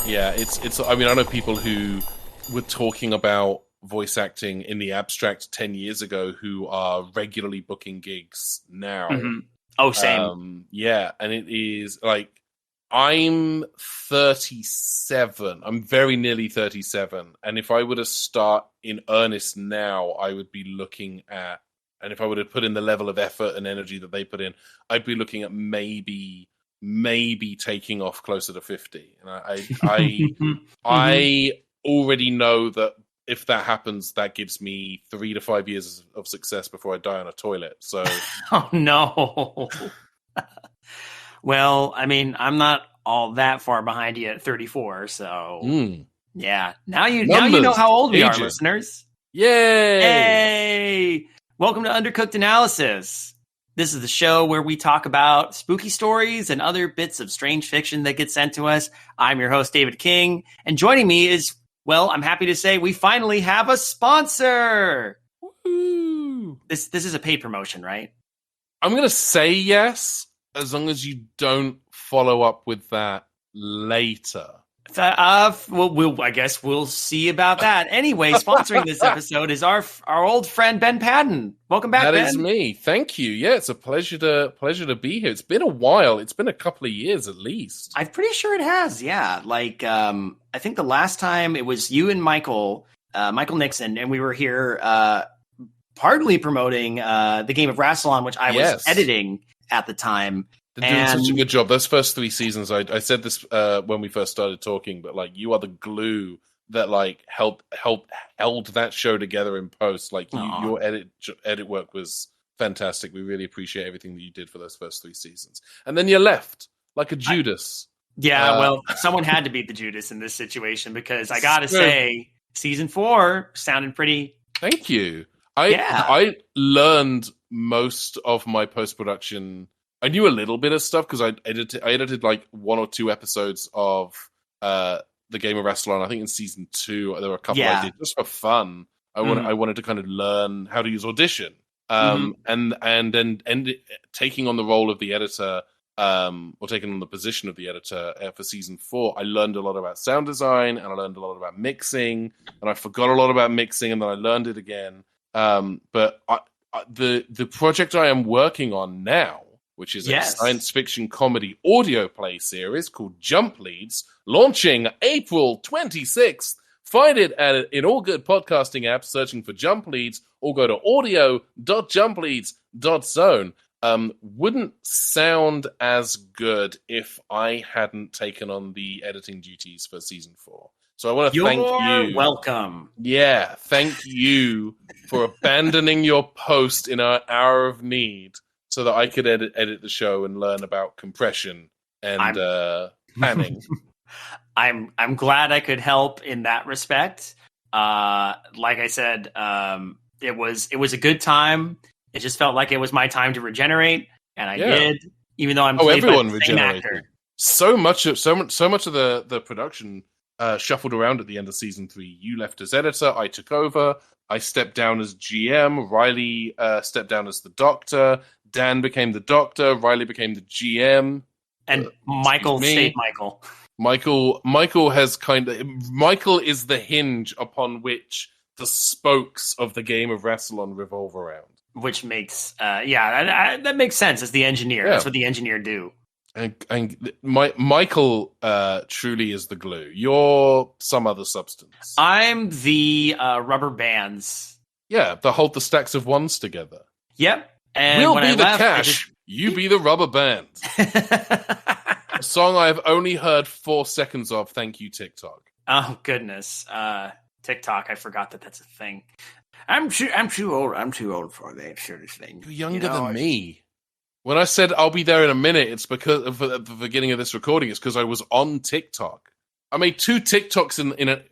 Yeah, it's. I mean, I know people who were talking about voice acting in the abstract 10 years ago who are regularly booking gigs now. Mm-hmm. Oh, same. Yeah, and it is like I'm 37. I'm very nearly 37, and if I were to start in earnest now, I would be looking at, and if I were to put in the level of effort and energy that they put in, I'd be looking at maybe taking off closer to 50. And I already know that if that happens, that gives me 3 to 5 years of success before I die on a toilet. So, oh no. Well, I mean, I'm not all that far behind you at 34, so yeah. Now you know how old we are, listeners. Yay! Hey! Welcome to Undercooked Analysis. This is the show where we talk about spooky stories and other bits of strange fiction that get sent to us. I'm your host, David King, and joining me is, well, I'm happy to say we finally have a sponsor. Woo! This is a paid promotion, right? I'm going to say yes, as long as you don't follow up with that later. Well, I guess we'll see about that. Anyway, sponsoring this episode is our old friend Ben Paddon. Welcome back, Ben. That is me. Thank you. Yeah, it's a pleasure to be here. It's been a while. It's been a couple of years at least. I'm pretty sure it has. Yeah, like I think the last time it was you and Michael Nixon, and we were here partly promoting the game of Rassilon, which I was editing at the time. They're doing such a good job. Those first 3 seasons, I said this when we first started talking, but like you are the glue that like held that show together in post. Like your edit work was fantastic. We really appreciate everything that you did for those first 3 seasons. And then you left like a Judas. Well, someone had to beat the Judas in this situation because I gotta say, season 4 sounded pretty. Thank you. I learned most of my post-production. I knew a little bit of stuff because I edited like 1 or 2 episodes of the Game of Rassilon. I think in season 2 there were a couple I did just for fun. I wanted to kind of learn how to use Audition, and then taking on the role of the editor, or taking on the position of the editor for season 4. I learned a lot about sound design and I learned a lot about mixing, and I forgot a lot about mixing, and then I learned it again. But the project I am working on now, which is a science fiction comedy audio play series called Jump Leads, launching April 26th. Find it in all good podcasting apps, searching for Jump Leads, or go to audio.jumpleads.zone. Wouldn't sound as good if I hadn't taken on the editing duties for season 4. So I want to thank you. You're welcome. Yeah, thank you for abandoning your post in our hour of need, so that I could edit the show and learn about compression and panning. I'm glad I could help in that respect. Like I said, it was a good time. It just felt like it was my time to regenerate, and I did. Even though I'm played by the same actor. So much of the production shuffled around at the end of season 3. You left as editor. I took over. I stepped down as GM. Riley stepped down as the doctor. Dan became the doctor. Riley became the GM. And Michael stayed Michael. Michael has Michael is the hinge upon which the spokes of the Game of Rassilon revolve around. Which makes, that makes sense as the engineer. Yeah. That's what the engineer do. And Michael truly is the glue. You're some other substance. I'm the rubber bands. Yeah, that hold the stacks of ones together. Yep. And we'll be the cash, you be the rubber band. A song I've only heard 4 seconds of. Thank you, TikTok. Oh, goodness. TikTok, I forgot that's a thing. I'm too old. I'm too old for that sort of thing. You're younger than me. When I said I'll be there in a minute, it's because of the beginning of this recording. It's because I was on TikTok. I made 2 TikToks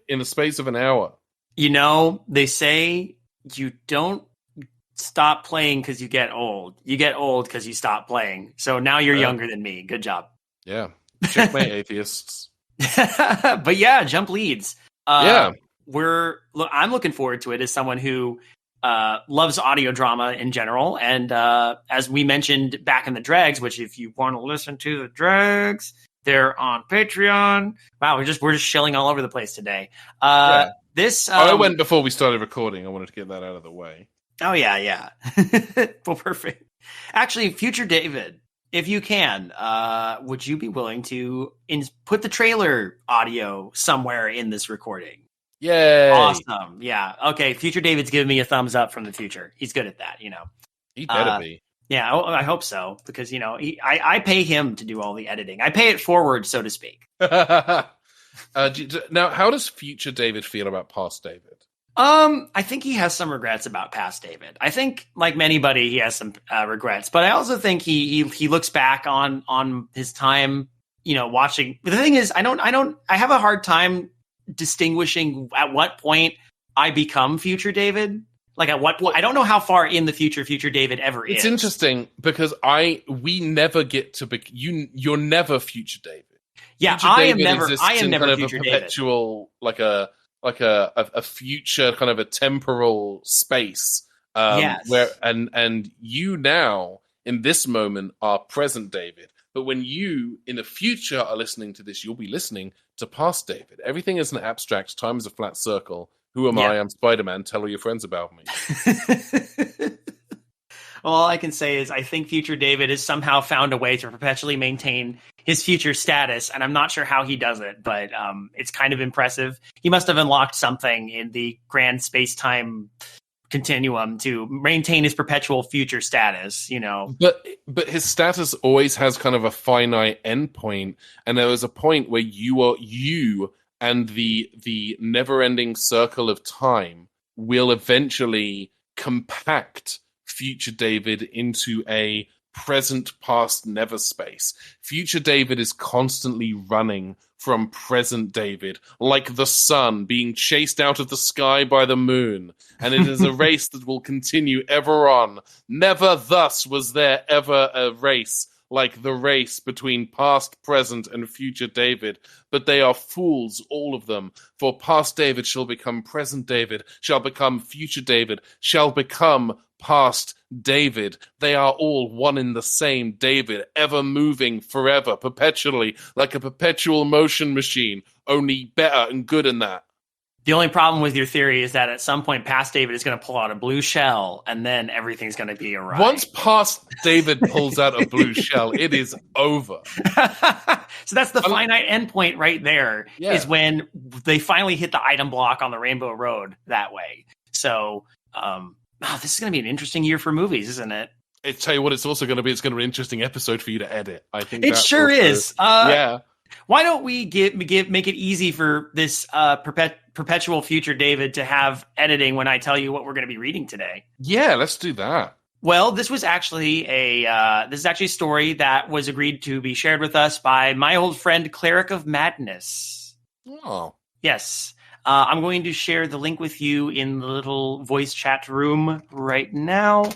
in the space of an hour. You know, they say you don't stop playing because you get old. You get old because you stop playing. So now you're younger than me. Good job. Yeah. Checkmate, atheists. But yeah, Jump Leads. I'm looking forward to it as someone who loves audio drama in general. And as we mentioned back in the Dregs, which if you want to listen to the Dregs, They're on Patreon. Wow, we're just shilling all over the place today. This I went before we started recording. I wanted to get that out of the way. Oh yeah. Well, perfect. Actually, future David, if you can, would you be willing to put the trailer audio somewhere in this recording? Yay! Awesome. Yeah. Okay. Future David's giving me a thumbs up from the future. He's good at that, He better be. Yeah, I hope so, because I pay him to do all the editing. I pay it forward, so to speak. Now, how does future David feel about past David? I think he has some regrets about past David. I think, like anybody, he has some regrets. But I also think he looks back on his time, watching. But the thing is, I have a hard time distinguishing at what point I become future David. Like at what point? I don't know how far in the future David ever is. It's interesting because we never get to be. You're never future David. Yeah, future I David am never kind of future a perpetual, David. like a future kind of a temporal space. Yes. Where and you now in this moment are present David. But when you in the future are listening to this, you'll be listening to past David. Everything is an abstract. Time is a flat circle. Who am I? I'm Spider-Man. Tell all your friends about me. Well, all I can say is I think future David has somehow found a way to perpetually maintain his future status, and I'm not sure how he does it, but it's kind of impressive. He must have unlocked something in the grand space-time continuum to maintain his perpetual future status, But his status always has kind of a finite endpoint, and there was a point where you and the never-ending circle of time will eventually compact future David into a present past never space. Future David is constantly running from present David, like the sun being chased out of the sky by the moon, and it is a race that will continue ever on. Never thus was there ever a race like the race between past, present, and future David. But they are fools, all of them. For past David shall become present David, shall become future David, shall become past David. They are all one in the same David, ever moving forever, perpetually, like a perpetual motion machine, only better and good in that. The only problem with your theory is that at some point past David is going to pull out a blue shell, and then everything's going to be all right. Once past David pulls out a blue shell, it is over. So that's the finite endpoint right there, is when they finally hit the item block on the Rainbow Road that way. So this is going to be an interesting year for movies, isn't it? I tell you what, it's also going to be. It's going to be an interesting episode for you to edit. I think it sure is. Yeah. Why don't we make it easy for this perpetual future David to have editing when I tell you what we're going to be reading today? Yeah, let's do that. Well, this is actually a story that was agreed to be shared with us by my old friend ClericofMadness. Oh, yes. I'm going to share the link with you in the little voice chat room right now.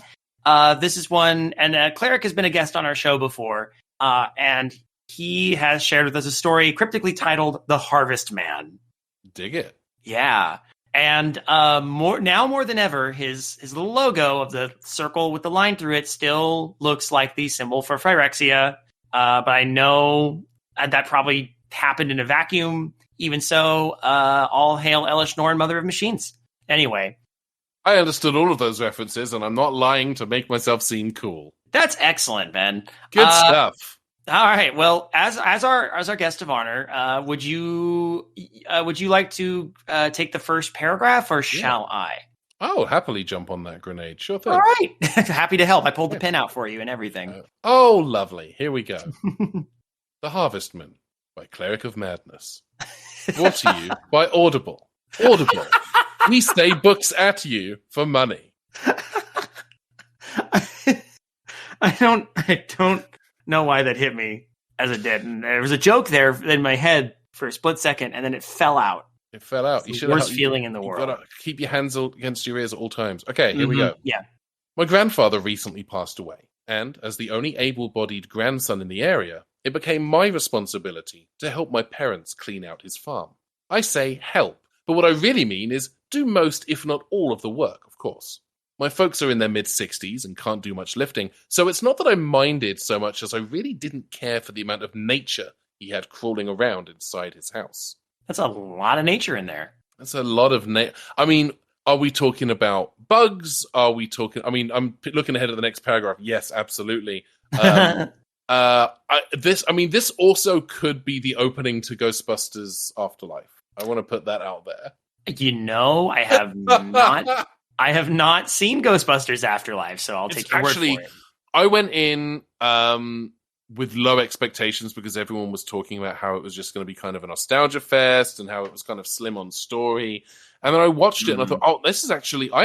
This is one, and Cleric has been a guest on our show before, and he has shared with us a story cryptically titled "The Harvestman." Dig it. Yeah. And more than ever, his little logo of the circle with the line through it still looks like the symbol for Phyrexia. But I know that probably happened in a vacuum. Even so, all hail Elish Norn, Mother of Machines. Anyway. I understood all of those references, and I'm not lying to make myself seem cool. That's excellent, Ben. Good stuff. All right. Well, as our guest of honor, would you like to take the first paragraph, or shall I? Oh, happily jump on that grenade. Sure thing. All right. Happy to help. I pulled the pin out for you and everything. Oh, lovely. Here we go. The Harvestman by Clericofmadness. Brought to you by Audible. Audible. We say books at you for money. I don't know why that hit me as it did. And there was a joke there in my head for a split second, and then it fell out. It fell out. It's the worst feeling in the world. Gotta keep your hands against your ears at all times. Okay, here we go. Yeah. My grandfather recently passed away, and as the only able-bodied grandson in the area, it became my responsibility to help my parents clean out his farm. I say help, but what I really mean is do most, if not all, of the work, of course. My folks are in their mid-60s and can't do much lifting, so it's not that I minded so much as I really didn't care for the amount of nature he had crawling around inside his house. That's a lot of nature in there. That's a lot of I mean, are we talking about bugs? Are we talking? I mean, I'm looking ahead at the next paragraph. Yes, absolutely. This also could be the opening to Ghostbusters Afterlife. I want to put that out there. I have not. I have not seen Ghostbusters Afterlife, so I'll take your word for it. I went in with low expectations because everyone was talking about how it was just going to be kind of a nostalgia fest and how it was kind of slim on story. And then I watched it and I thought, I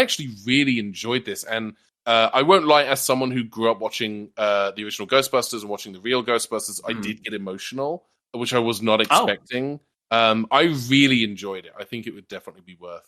actually really enjoyed this. And I won't lie, as someone who grew up watching the original Ghostbusters and watching the real Ghostbusters, I did get emotional, which I was not expecting. I really enjoyed it. I think it would definitely be worth,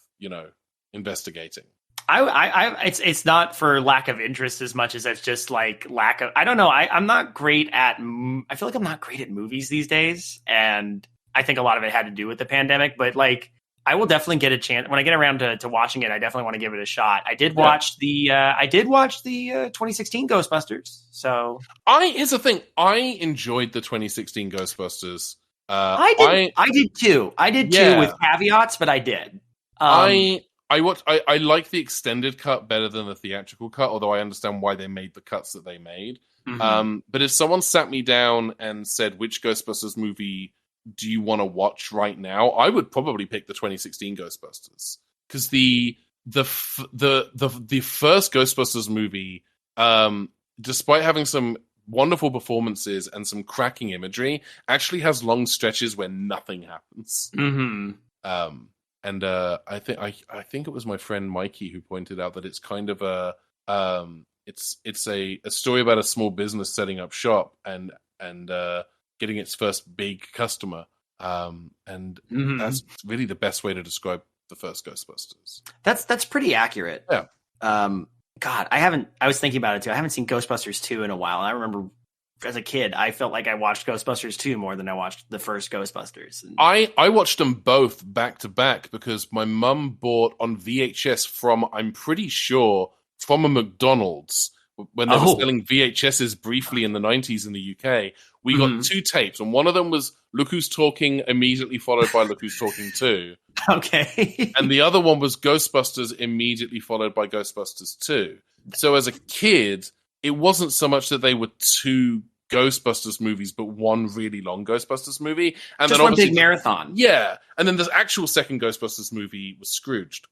investigating. It's not for lack of interest as much as it's just like lack of. I don't know. I'm not great at. I feel like I'm not great at movies these days, and I think a lot of it had to do with the pandemic. But like, I will definitely get a chance when I get around to watching it. I definitely want to give it a shot. I did watch the 2016 Ghostbusters. So here's the thing. I enjoyed the 2016 Ghostbusters. I did too. I did too with caveats, but I did. I like the extended cut better than the theatrical cut, although I understand why they made the cuts that they made. Mm-hmm. But if someone sat me down and said, which Ghostbusters movie do you want to watch right now? I would probably pick the 2016 Ghostbusters. Because the first Ghostbusters movie, despite having some wonderful performances and some cracking imagery, actually has long stretches where nothing happens. Mm-hmm. And I think it was my friend Mikey who pointed out that it's kind of it's a story about a small business setting up shop and getting its first big customer. And that's really the best way to describe the first Ghostbusters. That's pretty accurate. Yeah. God, I was thinking about it too. I haven't seen Ghostbusters 2 in a while. And I remember as a kid, I felt like I watched Ghostbusters 2 more than I watched the first Ghostbusters. And I watched them both back to back because my mum bought on VHS I'm pretty sure, from a McDonald's when they were selling VHSs briefly in the 90s in the UK. We got two tapes, and one of them was Look Who's Talking, immediately followed by Look Who's Talking 2. Okay. And the other one was Ghostbusters, immediately followed by Ghostbusters 2. So as a kid, it wasn't so much that they were two Ghostbusters movies, but one really long Ghostbusters movie. And just then one big marathon. Yeah. And then the actual second Ghostbusters movie was Scrooged.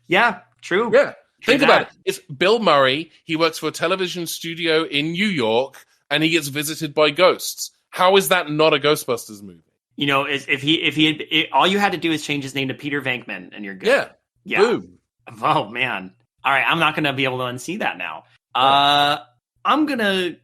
Yeah, true. Yeah. Think about it. It's Bill Murray. He works for a television studio in New York, and he gets visited by ghosts. How is that not a Ghostbusters movie? If he had, all you had to do is change his name to Peter Venkman, and you're good. Yeah. Boom. Oh man. All right, I'm not going to be able to unsee that now. I'm gonna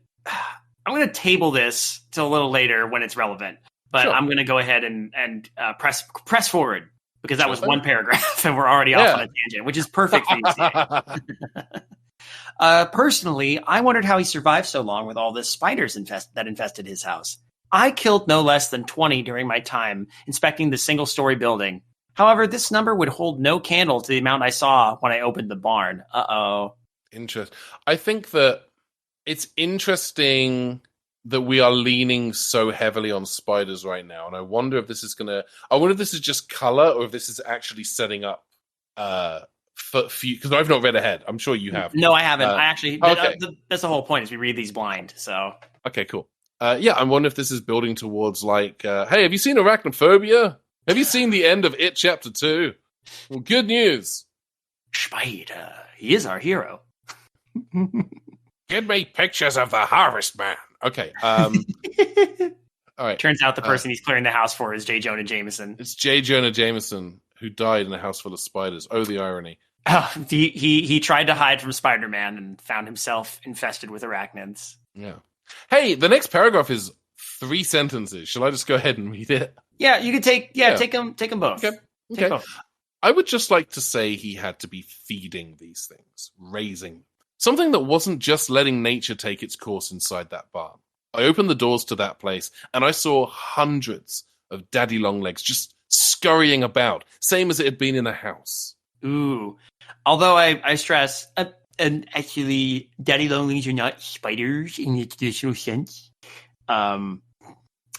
table this till a little later when it's relevant, but I'm gonna go ahead and press forward because that was one paragraph and we're already off on a tangent, which is perfect for UCA. Personally, I wondered how he survived so long with all the spiders that infested his house. I killed no less than 20 during my time inspecting the single-story building. However, this number would hold no candle to the amount I saw when I opened the barn. Uh-oh. Interesting. I think that it's interesting that we are leaning so heavily on spiders right now, and I wonder if this is just color or if this is actually setting up for because I've not read ahead. I'm sure you have. No, I haven't. I actually. Okay. That's the whole point. Is we read these blind. So. Okay, cool. I wonder if this is building towards like, hey, have you seen Arachnophobia? Have you seen the end of It Chapter 2? Well, good news. Spider, he is our hero. Give me pictures of the Harvestman. Okay. All right. Turns out the person he's clearing the house for is J. Jonah Jameson. It's J. Jonah Jameson, who died in a house full of spiders. Oh, the irony. He tried to hide from Spider-Man and found himself infested with arachnids. Yeah. Hey, the next paragraph is 3 sentences. Shall I just go ahead and read it? Yeah, you could take them both. Okay. Take both. I would just like to say he had to be feeding these things, raising something that wasn't just letting nature take its course inside that barn. I opened the doors to that place, and I saw hundreds of daddy longlegs just scurrying about, same as it had been in a house. Ooh. Although I stress, and actually, daddy longlegs are not spiders in the traditional sense.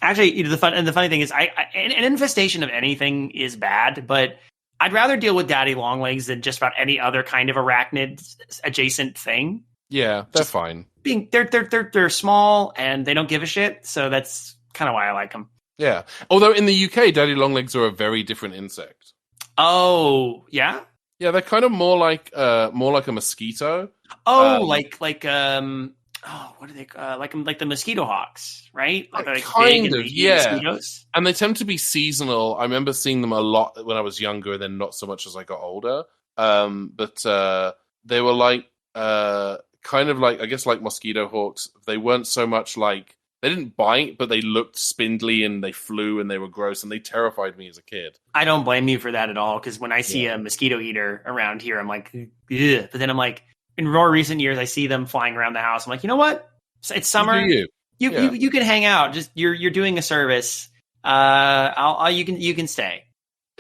Actually, the funny thing is, an infestation of anything is bad, but I'd rather deal with daddy longlegs than just about any other kind of arachnid adjacent thing. Yeah, they're fine. They're small and they don't give a shit, so that's kind of why I like them. Yeah. Although in the UK, daddy longlegs are a very different insect. Oh, yeah? Yeah, they're kind of more like a mosquito. Oh, what are they like the mosquito hawks, right? Like kind of, yeah. Mosquitoes. And they tend to be seasonal. I remember seeing them a lot when I was younger, and then not so much as I got older. But they were like kind of like, I guess, like mosquito hawks. They weren't so much like, they didn't bite, but they looked spindly and they flew and they were gross and they terrified me as a kid. I don't blame you for that at all, because when I see a mosquito eater around here, I'm like, ugh. But then I'm like, in more recent years, I see them flying around the house. I'm like, you know what? It's summer. You can hang out. Just you're doing a service. You can stay.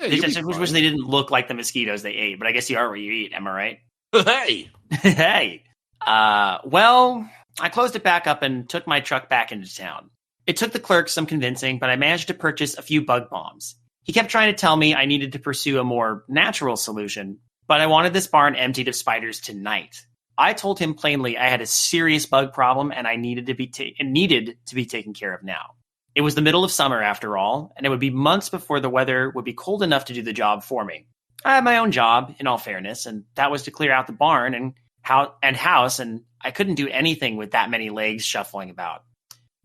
Yeah, I wish they didn't look like the mosquitoes they ate, but I guess you are what you eat. Am I right? Hey. Hey. Well, I closed it back up and took my truck back into town. It took the clerk some convincing, but I managed to purchase a few bug bombs. He kept trying to tell me I needed to pursue a more natural solution, but I wanted this barn emptied of spiders tonight. I told him plainly I had a serious bug problem and I needed to be taken care of now. It was the middle of summer after all, and it would be months before the weather would be cold enough to do the job for me. I had my own job, in all fairness, and that was to clear out the barn and house, and I couldn't do anything with that many legs shuffling about.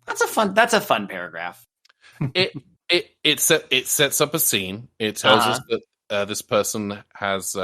That's a fun paragraph. It sets up a scene. It tells us that this person has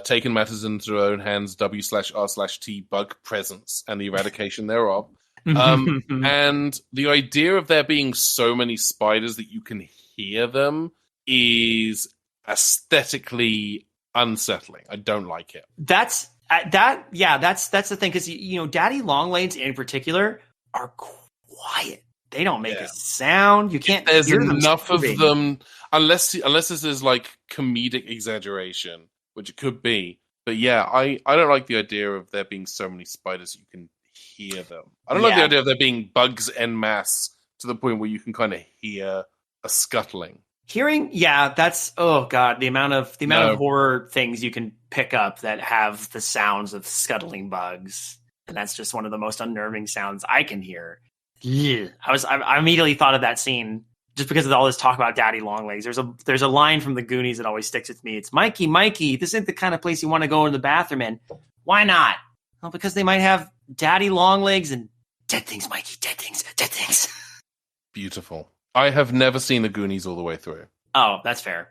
taken matters into their own hands, W/R/T bug presence and the eradication thereof. And the idea of there being so many spiders that you can hear them is aesthetically unsettling. I don't like it. That's the thing, because daddy longlegs in particular are quiet. They don't make a sound. You can't. There's enough of them, unless this is like comedic exaggeration, which it could be. But yeah, I don't like the idea of there being so many spiders you can hear them. I don't like the idea of there being bugs en masse to the point where you can kind of hear a scuttling. That's the amount of horror things you can pick up that have the sounds of scuttling bugs, and that's just one of the most unnerving sounds I can hear. Yeah. I immediately thought of that scene just because of all this talk about daddy longlegs. There's a line from the Goonies that always sticks with me. It's Mikey, this isn't the kind of place you want to go in the bathroom in. Why not? Well, because they might have daddy longlegs and dead things, Mikey, dead things. Beautiful. I have never seen the Goonies all the way through. Oh, that's fair.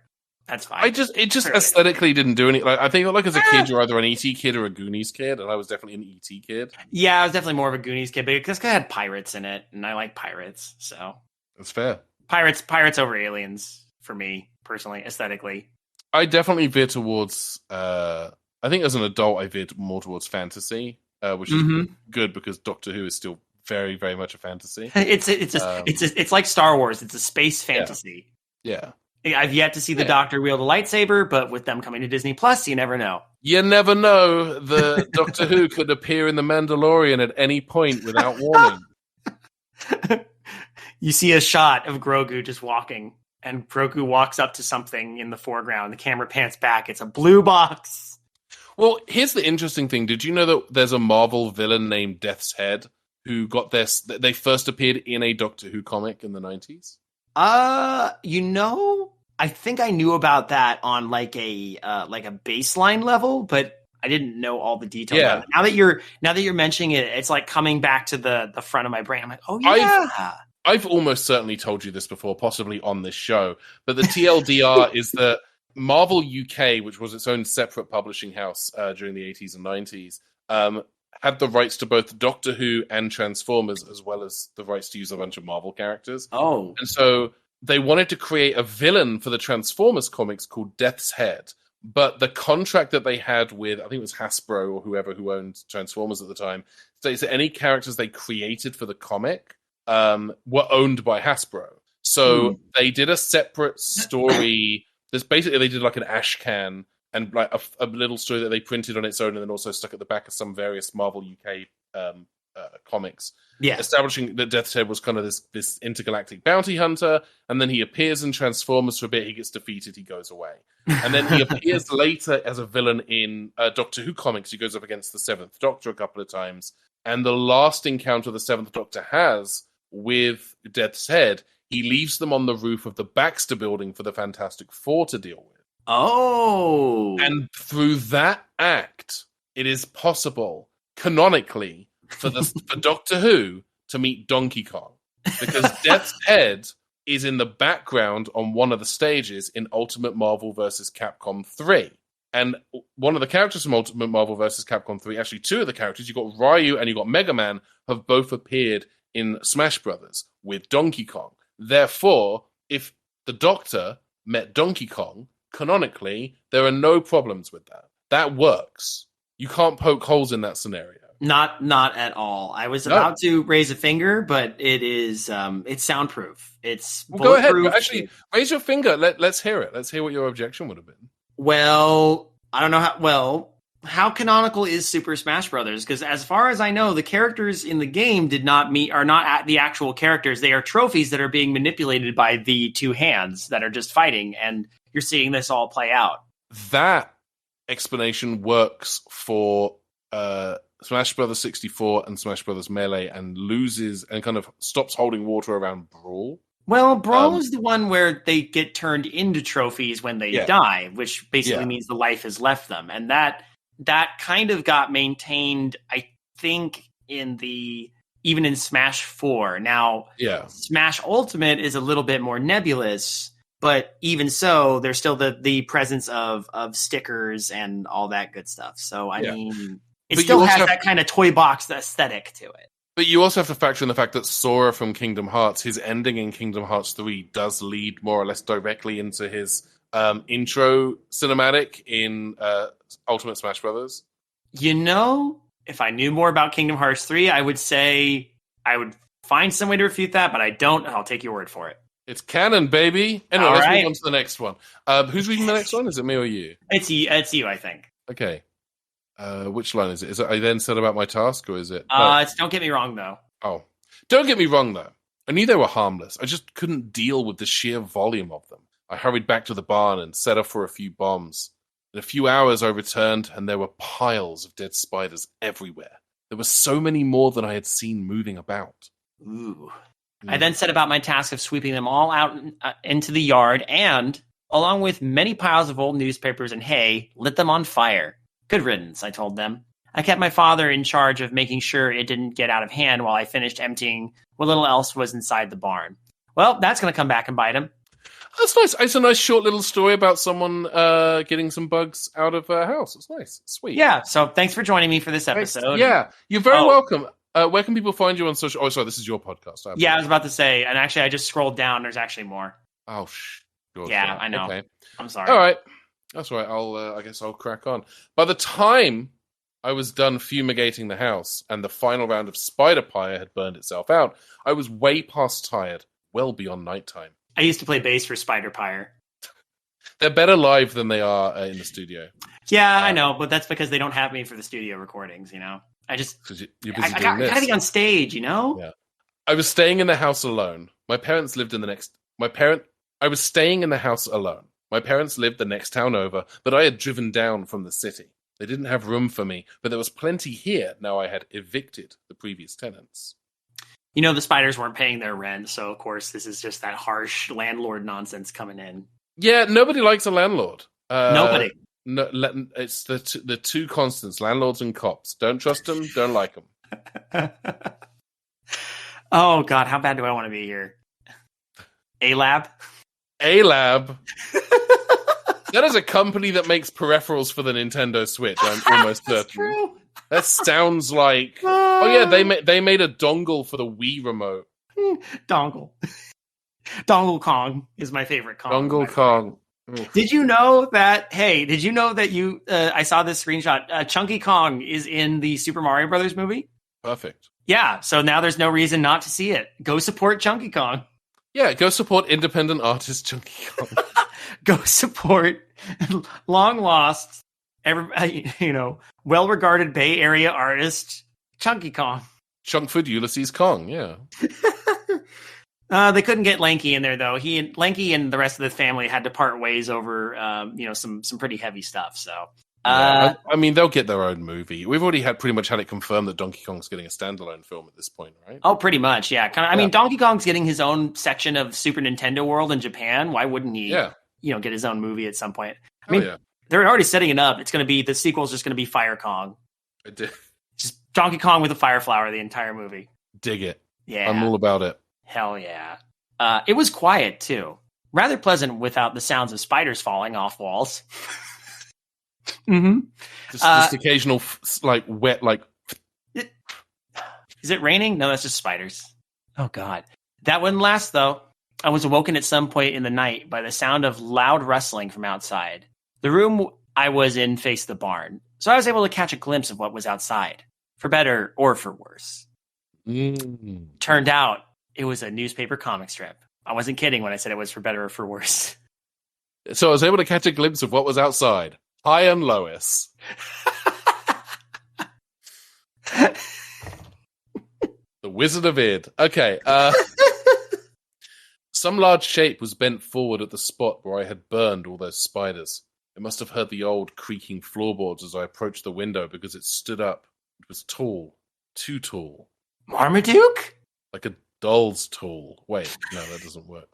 That's fine. It just aesthetically didn't do anything. Like, I think like as a kid, you're either an E.T. kid or a Goonies kid, and I was definitely an E.T. kid. Yeah, I was definitely more of a Goonies kid, but this guy had pirates in it, and I like pirates, so that's fair. Pirates over aliens for me personally, aesthetically. I definitely veer towards. I think as an adult, I veered more towards fantasy, which is good because Doctor Who is still very, very much a fantasy. It's like Star Wars. It's a space fantasy. Yeah. I've yet to see the Doctor wield a lightsaber, but with them coming to Disney Plus, you never know. You never know. The Doctor Who could appear in The Mandalorian at any point without warning. You see a shot of Grogu just walking, and Grogu walks up to something in the foreground. The camera pans back. It's a blue box. Well, here's the interesting thing. Did you know that there's a Marvel villain named Death's Head who got they first appeared in a Doctor Who comic in the 90s? I think I knew about that on like a baseline level, but I didn't know all the details. Yeah. Now that you're mentioning it, it's like coming back to the front of my brain. I'm like, oh yeah. I've almost certainly told you this before, possibly on this show, but the TLDR is that Marvel UK, which was its own separate publishing house during the 80s and 90s, had the rights to both Doctor Who and Transformers, as well as the rights to use a bunch of Marvel characters. Oh. And so they wanted to create a villain for the Transformers comics called Death's Head. But the contract that they had with, I think it was Hasbro or whoever who owned Transformers at the time, states that any characters they created for the comic were owned by Hasbro. So they did a separate story. They did like an ash can and like a little story that they printed on its own and then also stuck at the back of some various Marvel UK comics. Yeah. Establishing that Death's Head was kind of this intergalactic bounty hunter, and then he appears in Transformers for a bit, he gets defeated, he goes away. And then he appears later as a villain in Doctor Who comics. He goes up against the Seventh Doctor a couple of times, and the last encounter the Seventh Doctor has with Death's Head, he leaves them on the roof of the Baxter building for the Fantastic Four to deal with. Oh! And through that act, it is possible, canonically, for Doctor Who to meet Donkey Kong, because Death's Head is in the background on one of the stages in Ultimate Marvel vs. Capcom 3. And one of the characters from Ultimate Marvel vs. Capcom 3, actually two of the characters, you've got Ryu and you've got Mega Man, have both appeared in Smash Brothers with Donkey Kong. Therefore, if the Doctor met Donkey Kong, canonically, there are no problems with that. That works. You can't poke holes in that scenario. Not at all. I was about to raise a finger, but it is it's soundproof. It's go ahead. Actually, raise your finger. Let's hear it. Let's hear what your objection would have been. Well, I don't know how. Well, how canonical is Super Smash Brothers? Because as far as I know, the characters in the game are not the actual characters. They are trophies that are being manipulated by the two hands that are just fighting, and you're seeing this all play out. That explanation works for Smash Brothers 64 and Smash Brothers Melee, and loses and kind of stops holding water around Brawl. Well, Brawl is the one where they get turned into trophies when they die, which basically means the life has left them. And that kind of got maintained, I think, even in Smash 4. Now, Smash Ultimate is a little bit more nebulous, but even so, there's still the presence of stickers and all that good stuff. So, I mean, it still has that kind of toy box aesthetic to it. But you also have to factor in the fact that Sora from Kingdom Hearts, his ending in Kingdom Hearts 3 does lead more or less directly into his intro cinematic in Ultimate Smash Brothers. You know, if I knew more about Kingdom Hearts 3, I would say I would find some way to refute that, but I don't. I'll take your word for it. It's canon, baby. Anyway, let's move on to the next one. Who's reading the next one? Is it me or you? It's you, I think. Okay. Which line is it? Is it I then said about my task, or is it? It's Don't Get Me Wrong, though. Oh. Don't get me wrong, though. I knew they were harmless. I just couldn't deal with the sheer volume of them. I hurried back to the barn and set off for a few bombs. In a few hours, I returned, and there were piles of dead spiders everywhere. There were so many more than I had seen moving about. Ooh. I then set about my task of sweeping them all out into the yard and, along with many piles of old newspapers and hay, lit them on fire. Good riddance, I told them. I kept my father in charge of making sure it didn't get out of hand while I finished emptying what little else was inside the barn. Well, that's going to come back and bite him. That's nice. It's a nice short little story about someone getting some bugs out of a house. It's nice. Sweet. Yeah, so thanks for joining me for this episode. Yeah, you're very welcome. Where can people find you on social? Oh, sorry, this is your podcast. I was about to say, and actually I just scrolled down. There's actually more. Oh, yeah, I know. Okay. I'm sorry. All right. That's right. I guess I'll crack on. By the time I was done fumigating the house and the final round of spider pyre had burned itself out, I was way past tired, well beyond nighttime. I used to play bass for Spider Pyre. They're better live than they are in the studio. Yeah, I know, but that's because they don't have me for the studio recordings, you know? I gotta be on stage, you know? Yeah. I was staying in the house alone. I was staying in the house alone. My parents lived the next town over, but I had driven down from the city. They didn't have room for me, but there was plenty here now I had evicted the previous tenants. You know, the spiders weren't paying their rent, so of course this is just that harsh landlord nonsense coming in. Yeah, nobody likes a landlord. Nobody. No, it's the two constants, landlords and cops. Don't trust them, don't like them. Oh, God, how bad do I want to be here? A-Lab? A-Lab? That is a company that makes peripherals for the Nintendo Switch, I'm almost certain. True. That sounds like... Oh, yeah, they made a dongle for the Wii remote. Dongle. Dongle Kong is my favorite Kong. Dongle Kong. Did you know that, I saw this screenshot, Chunky Kong is in the Super Mario Brothers movie? Perfect. Yeah, so now there's no reason not to see it. Go support Chunky Kong. Yeah, go support independent artist Chunky Kong. Go support long lost, well-regarded Bay Area artist Chunky Kong. Chunk food Ulysses Kong, yeah. They couldn't get Lanky in there though. Lanky and the rest of the family had to part ways over, some pretty heavy stuff. So, I mean, they'll get their own movie. We've already pretty much had it confirmed that Donkey Kong's getting a standalone film at this point, right? Oh, pretty much, yeah. I mean, Donkey Kong's getting his own section of Super Nintendo World in Japan. Why wouldn't he? Yeah. Get his own movie at some point. I mean, they're already setting it up. It's going to be the sequel's just going to be Fire Kong. I did. Just Donkey Kong with a fire flower the entire movie. Dig it. Yeah, I'm all about it. Hell yeah. It was quiet too, rather pleasant without the sounds of spiders falling off walls. Mm-hmm. Just occasional wet Is it raining? No, that's just spiders. Oh God, that wouldn't last though. I was awoken at some point in the night by the sound of loud rustling from outside. The room I was in faced the barn, so I was able to catch a glimpse of what was outside, for better or for worse. Turned out it was a newspaper comic strip. I wasn't kidding when I said it was for better or for worse. So I was able to catch a glimpse of what was outside. Hi, I'm Lois. The Wizard of Id. Okay. Some large shape was bent forward at the spot where I had burned all those spiders. I must have heard the old creaking floorboards as I approached the window because it stood up. It was tall. Too tall. Marmaduke? Like a doll's tall. Wait, no, that doesn't work.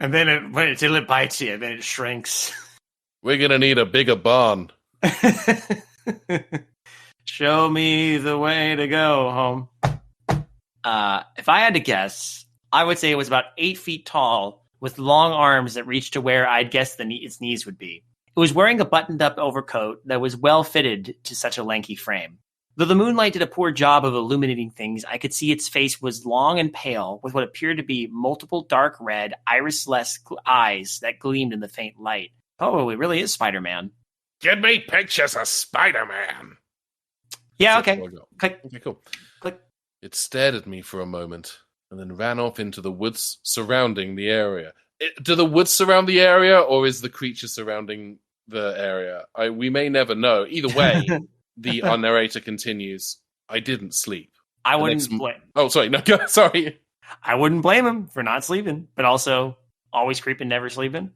And then until it bites you, then it shrinks. We're going to need a bigger barn. Show me the way to go home. If I had to guess, I would say it was about 8 feet tall with long arms that reached to where I'd guess its knees would be. It was wearing a buttoned-up overcoat that was well fitted to such a lanky frame. Though the moonlight did a poor job of illuminating things, I could see its face was long and pale, with what appeared to be multiple dark red, iris-less eyes that gleamed in the faint light. Oh, it really is Spider-Man. Give me pictures of Spider-Man. Yeah, okay. Click. Okay, cool. Click. It stared at me for a moment, and then ran off into the woods surrounding the area. Do the woods surround the area, or is the creature surrounding the area? We may never know. Either way... Our narrator continues, I didn't sleep. I wouldn't blame. Oh, sorry. No, sorry. I wouldn't blame him for not sleeping, but also always creeping, never sleeping.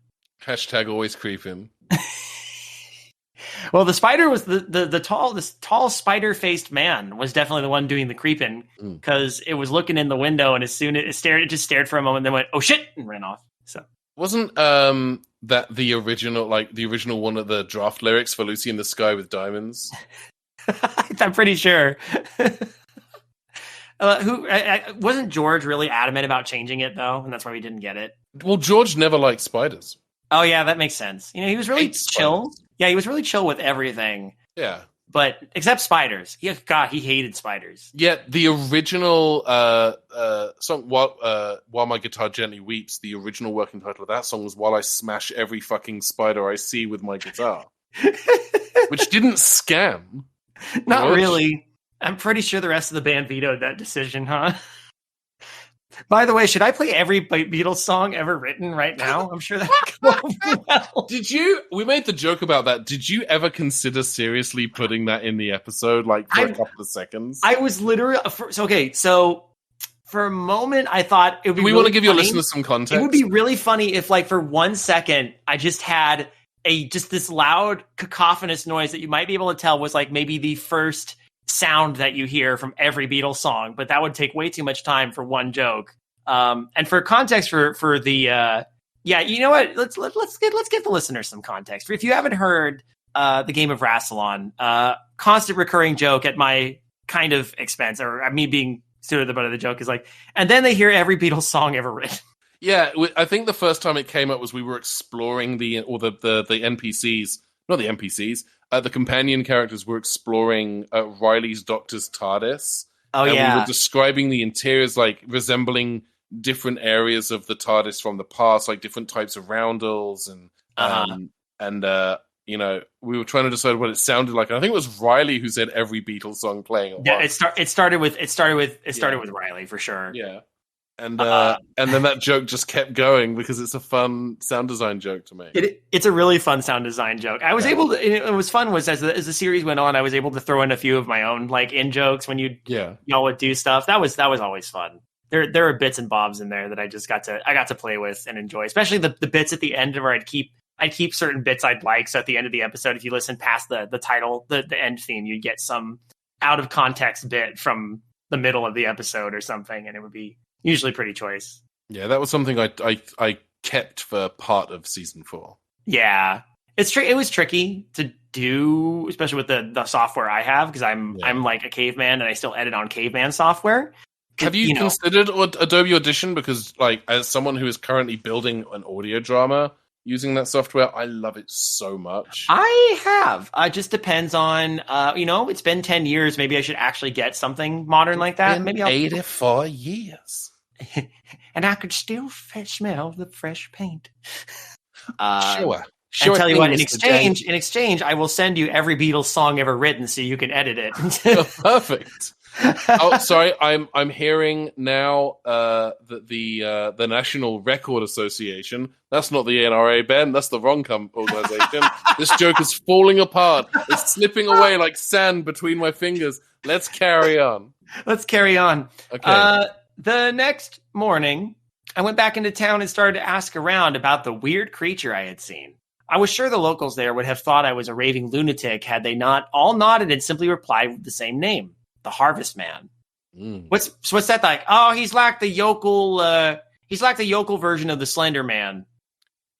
# always creeping. Well, the spider was this tall spider-faced man was definitely the one doing the creeping because it was looking in the window, and as soon as it just stared for a moment, then went, oh shit, and ran off. So wasn't that the original one of the draft lyrics for Lucy in the Sky with Diamonds? I'm pretty sure. Wasn't George really adamant about changing it though, and that's why we didn't get it? Well, George never liked spiders. Oh yeah, that makes sense. He was really chill. Spiders. Yeah, he was really chill with everything. Yeah, but except spiders. He hated spiders. Yeah, the original song "While My Guitar Gently Weeps," the original working title of that song was "While I Smash Every Fucking Spider I See with My Guitar," which didn't scam. Not really. I'm pretty sure the rest of the band vetoed that decision, huh? By the way, should I play every Beatles song ever written right now? I'm sure that would go well. We made the joke about that. Did you ever consider seriously putting that in the episode, for a couple of seconds? I was literally... So for a moment, I thought it would be want to give your listeners some context? It would be really funny if, for 1 second, I just had this loud, cacophonous noise that you might be able to tell was, maybe the first sound that you hear from every Beatles song, but that would take way too much time for one joke. And for context for the you know what? Let's give the listeners some context. If you haven't heard the game of Rassilon, constant recurring joke at my kind of expense, or me being sort of the butt of the joke is and then they hear every Beatles song ever written. Yeah, I think the first time it came up was we were exploring the NPCs, not the NPCs. The companion characters were exploring Riley's doctor's TARDIS. Oh, and yeah. we were describing the interiors resembling different areas of the TARDIS from the past, different types of roundels, and we were trying to decide what it sounded like. And I think it was Riley who said every Beatles song playing at once. It started with Riley for sure. Yeah. And then that joke just kept going because it's a fun sound design joke to me. It's a really fun sound design joke. I was able to. It was fun. Was as the series went on, I was able to throw in a few of my own like in jokes when y'all would do stuff. That was always fun. There are bits and bobs in there that I got to play with and enjoy, especially the bits at the end where I'd keep certain bits I'd like. So at the end of the episode, if you listen past the title, the end theme, you'd get some out of context bit from the middle of the episode or something, and it would be usually pretty choice. Yeah, that was something I kept for part of season 4. Yeah, it was tricky to do, especially with the software I have, because I'm like a caveman and I still edit on caveman software. Have you considered Adobe Audition? Because like as someone who is currently building an audio drama using that software, I love it so much. I have. It just depends on, it's been 10 years. Maybe I should actually get something modern like that. Maybe 84 years. And I could still smell the fresh paint. Sure. I tell you what, in exchange, I will send you every Beatles song ever written so you can edit it. Oh, perfect. Oh, sorry. I'm hearing now that the National Record Association. That's not the NRA, Ben. That's the wrong organization. This joke is falling apart. It's slipping away like sand between my fingers. Let's carry on. Okay. The next morning, I went back into town and started to ask around about the weird creature I had seen. I was sure the locals there would have thought I was a raving lunatic had they not all nodded and simply replied with the same name, the Harvestman. What's that like? Oh, he's like the yokel. He's like the yokel version of the Slender Man.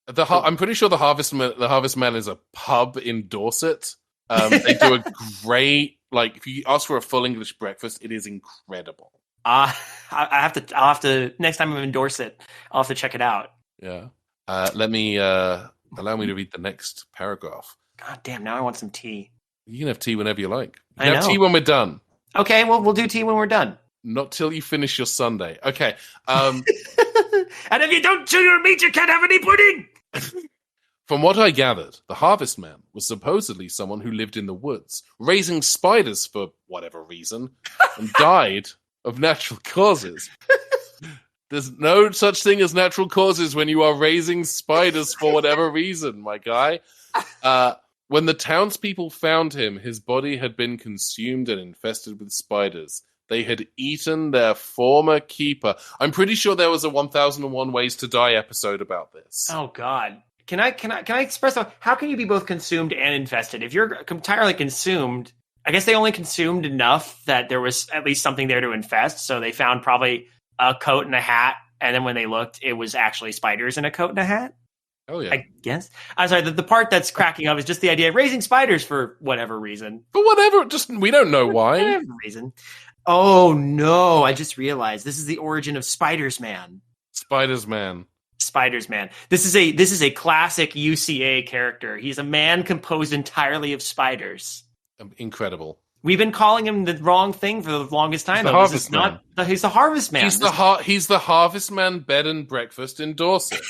I'm pretty sure the Harvestman is a pub in Dorset. They do a great, like, if you ask for a full English breakfast, it is incredible. I'll have to next time I'm in Dorset, I'll have to check it out. Yeah. Allow me to read the next paragraph. God damn, now I want some tea. You can have tea whenever you like. I know. Have tea when we're done. Okay, well, we'll do tea when we're done. Not till you finish your sundae. Okay. And if you don't chew your meat, you can't have any pudding! From what I gathered, the Harvestman was supposedly someone who lived in the woods, raising spiders for whatever reason, and died of natural causes. There's no such thing as natural causes when you are raising spiders for whatever reason, my guy. When the townspeople found him, his body had been consumed and infested with spiders. They had eaten their former keeper. I'm pretty sure there was a 1001 Ways to Die episode about this. Oh, God. Can I express how can you be both consumed and infested? If you're entirely consumed, I guess they only consumed enough that there was at least something there to infest. So they found probably a coat and a hat. And then when they looked, it was actually spiders in a coat and a hat. Oh, yeah. I guess. I'm sorry. The part that's cracking up is just the idea of raising spiders for whatever reason. For whatever, we don't know why. Whatever reason. Oh, no. I just realized this is the origin of Spidersman. Spidersman. This is a classic UCA character. He's a man composed entirely of spiders. Incredible. We've been calling him the wrong thing for the longest time. He's the Harvestman. He's the Harvestman. He's the Harvestman bed and breakfast in Dorset.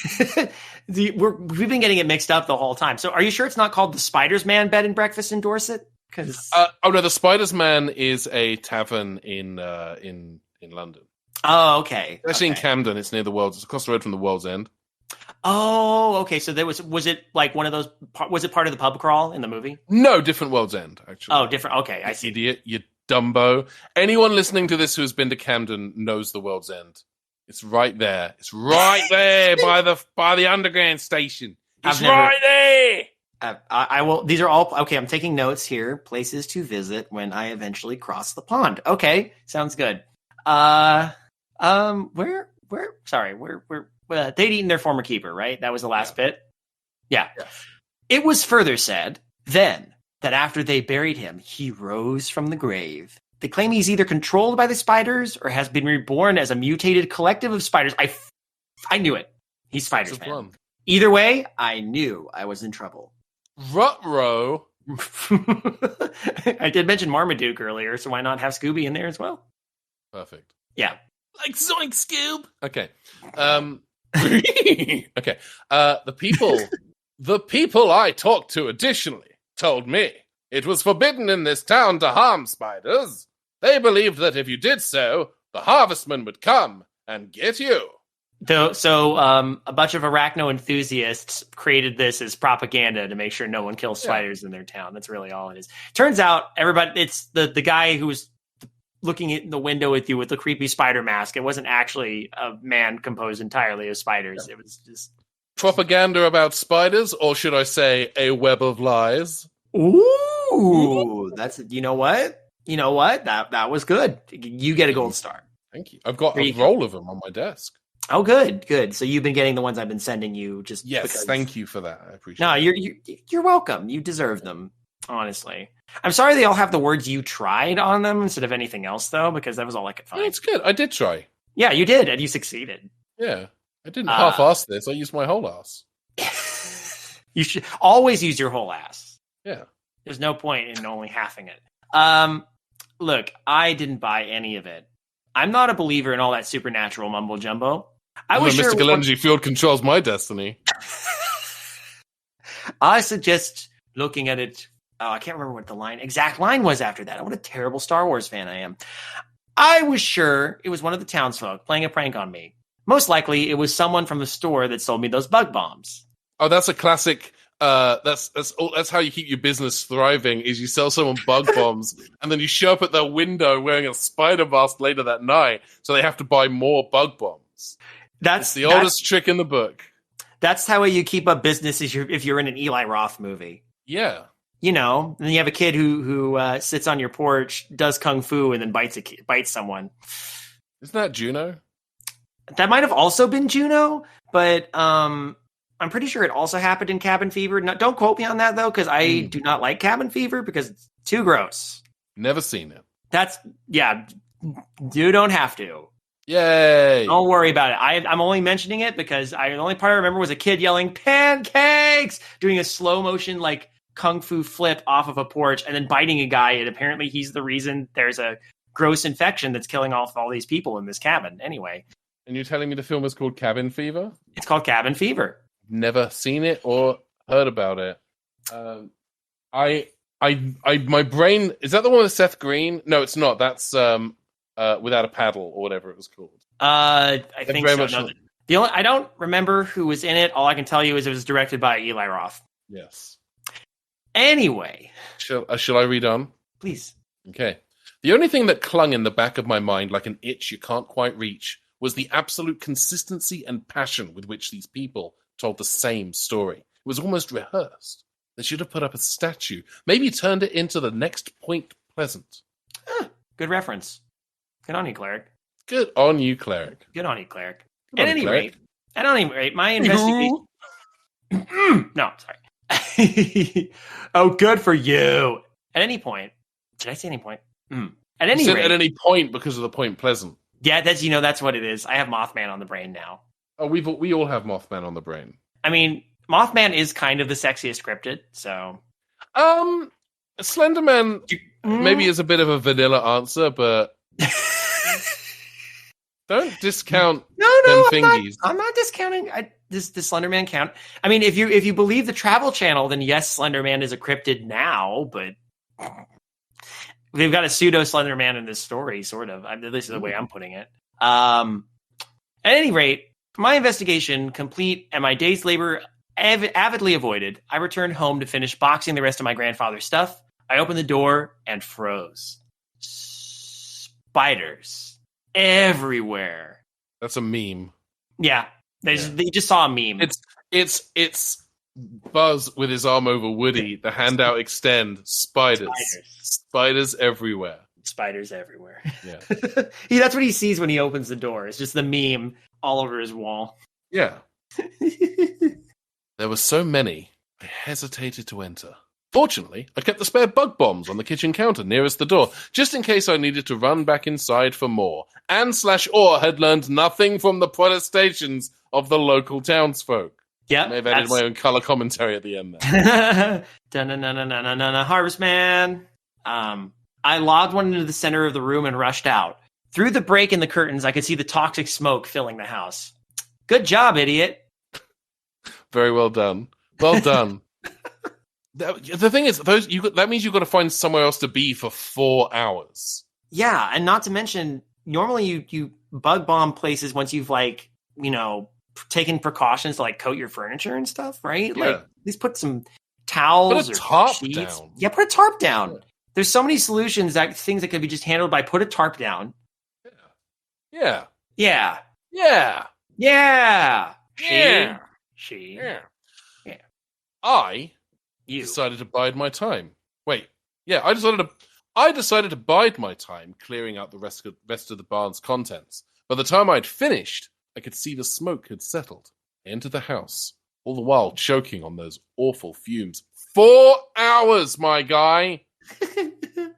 We've been getting it mixed up the whole time. So are you sure it's not called the Spidersman bed and breakfast in Dorset? Because no, the Spidersman is a tavern in London. Oh, okay. Actually, in Camden, it's near the World's. It's across the road from the World's End. Oh, okay. So there was it like one of those? Was it part of the pub crawl in the movie? No, different World's End. Actually. Oh, different. Okay, I see. Idiot, you Dumbo. Anyone listening to this who's been to Camden knows the World's End. It's right there. It's right there by the underground station. It's right there. I will. These are all okay. I'm taking notes here. Places to visit when I eventually cross the pond. Okay, sounds good. They'd eaten their former keeper, right? That was the last bit. Yeah. It was further said then that after they buried him, he rose from the grave. They claim he's either controlled by the spiders or has been reborn as a mutated collective of spiders. I knew it. He's Spider-Man. Either way, I knew I was in trouble. Ruh-roh. I did mention Marmaduke earlier, so why not have Scooby in there as well? Perfect. Yeah. Like Zoink Scoob. Okay. Okay. The people I talked to additionally told me it was forbidden in this town to harm spiders. They believed that if you did so, the Harvestman would come and get you. So a bunch of arachno enthusiasts created this as propaganda to make sure no one kills spiders in their town. That's really all it is. Turns out it's the guy who was looking at the window with you with the creepy spider mask. It wasn't actually a man composed entirely of spiders. It was just propaganda about spiders, or should I say a web of lies? Ooh, that's, you know what? That was good. You get a gold star. Thank you. I've got a roll of them on my desk. Oh, good. So you've been getting the ones I've been sending you just because... Thank you for that. I appreciate it. You're welcome. You deserve them, honestly. I'm sorry they all have the words "you tried" on them instead of anything else, though, because that was all I could find. Yeah, it's good. I did try. Yeah, you did, and you succeeded. Yeah. I didn't half-ass this. I used my whole ass. You should always use your whole ass. Yeah. There's no point in only halving it. Look, I didn't buy any of it. I'm not a believer in all that supernatural mumbo jumbo. Mystical energy field controls my destiny. I suggest looking at it. Oh, I can't remember what the exact line was after that. What a terrible Star Wars fan I am. I was sure it was one of the townsfolk playing a prank on me. Most likely, it was someone from the store that sold me those bug bombs. Oh, that's a classic. That's how you keep your business thriving. Is you sell someone bug bombs, and then you show up at their window wearing a spider mask later that night, so they have to buy more bug bombs. It's the oldest trick in the book. That's how you keep up business if you're in an Eli Roth movie. Yeah. And then you have a kid who sits on your porch, does kung fu, and then bites someone. Isn't that Juno? That might have also been Juno, but I'm pretty sure it also happened in Cabin Fever. No, don't quote me on that, though, because I do not like Cabin Fever because it's too gross. Never seen it. You don't have to. Yay! Don't worry about it. I'm only mentioning it because the only part I remember was a kid yelling "pancakes," doing a slow motion like kung fu flip off of a porch, and then biting a guy. And apparently, he's the reason there's a gross infection that's killing off all these people in this cabin. Anyway, and you're telling me the film is called Cabin Fever? It's called Cabin Fever. Never seen it or heard about it. My brain, is that the one with Seth Green? No, it's not. That's Without a Paddle or whatever it was called. I think so. No, I don't remember who was in it. All I can tell you is it was directed by Eli Roth. Yes. Anyway, shall I read on? Please. Okay. The only thing that clung in the back of my mind like an itch you can't quite reach was the absolute consistency and passion with which these people told the same story. It was almost rehearsed. They should have put up a statue, maybe turned it into the next Point Pleasant. Good reference. Good on you, Cleric. Good on you, Cleric. Good on you, Cleric. At any rate, my investigation... No, sorry. Oh, good for you. At any point... Did I say any point? At any rate... At any point because of the Point Pleasant. Yeah, that's what it is. I have Mothman on the brain now. Oh, we all have Mothman on the brain. I mean, Mothman is kind of the sexiest cryptid, so... Slenderman maybe is a bit of a vanilla answer, but... Don't discount them thingies. I'm not discounting. Does Slenderman count? I mean, if you believe the Travel Channel, then yes, Slenderman is a cryptid now, but we've got a pseudo Slenderman in this story, sort of. This is the way I'm putting it. At any rate, my investigation complete and my day's labor avidly avoided, I returned home to finish boxing the rest of my grandfather's stuff. I opened the door and froze. Spiders everywhere. That's a meme. Yeah, they just saw a meme. It's Buzz with his arm over Woody, the hand out extend, spiders everywhere. Spiders everywhere. Yeah. That's what he sees when he opens the door. It's just the meme all over his wall. Yeah. There were so many, I hesitated to enter. Fortunately, I kept the spare bug bombs on the kitchen counter nearest the door, just in case I needed to run back inside for more. Anne/Orr had learned nothing from the protestations of the local townsfolk. Yeah, I may have added my own color commentary at the end there. Harvestman. I logged one into the center of the room and rushed out. Through the break in the curtains, I could see the toxic smoke filling the house. Good job, idiot. Very well done. Well done. The thing is, that means you've got to find somewhere else to be for 4 hours. Yeah, and not to mention, normally you bug bomb places once you've like, taken precautions to like coat your furniture and stuff, right? Yeah. Like at least put some towels Put a or tarp sheets. down. Yeah, put a tarp down. Yeah. There's so many solutions things that could be just handled by put a tarp down. Yeah. Yeah. Yeah. Yeah. Yeah. She. Yeah. Yeah. I You. decided to bide my time. Wait. Yeah, I decided to bide my time clearing out the rest of the barn's contents. By the time I'd finished, I could see the smoke had settled. I entered the house, all the while choking on those awful fumes. 4 hours, my guy! You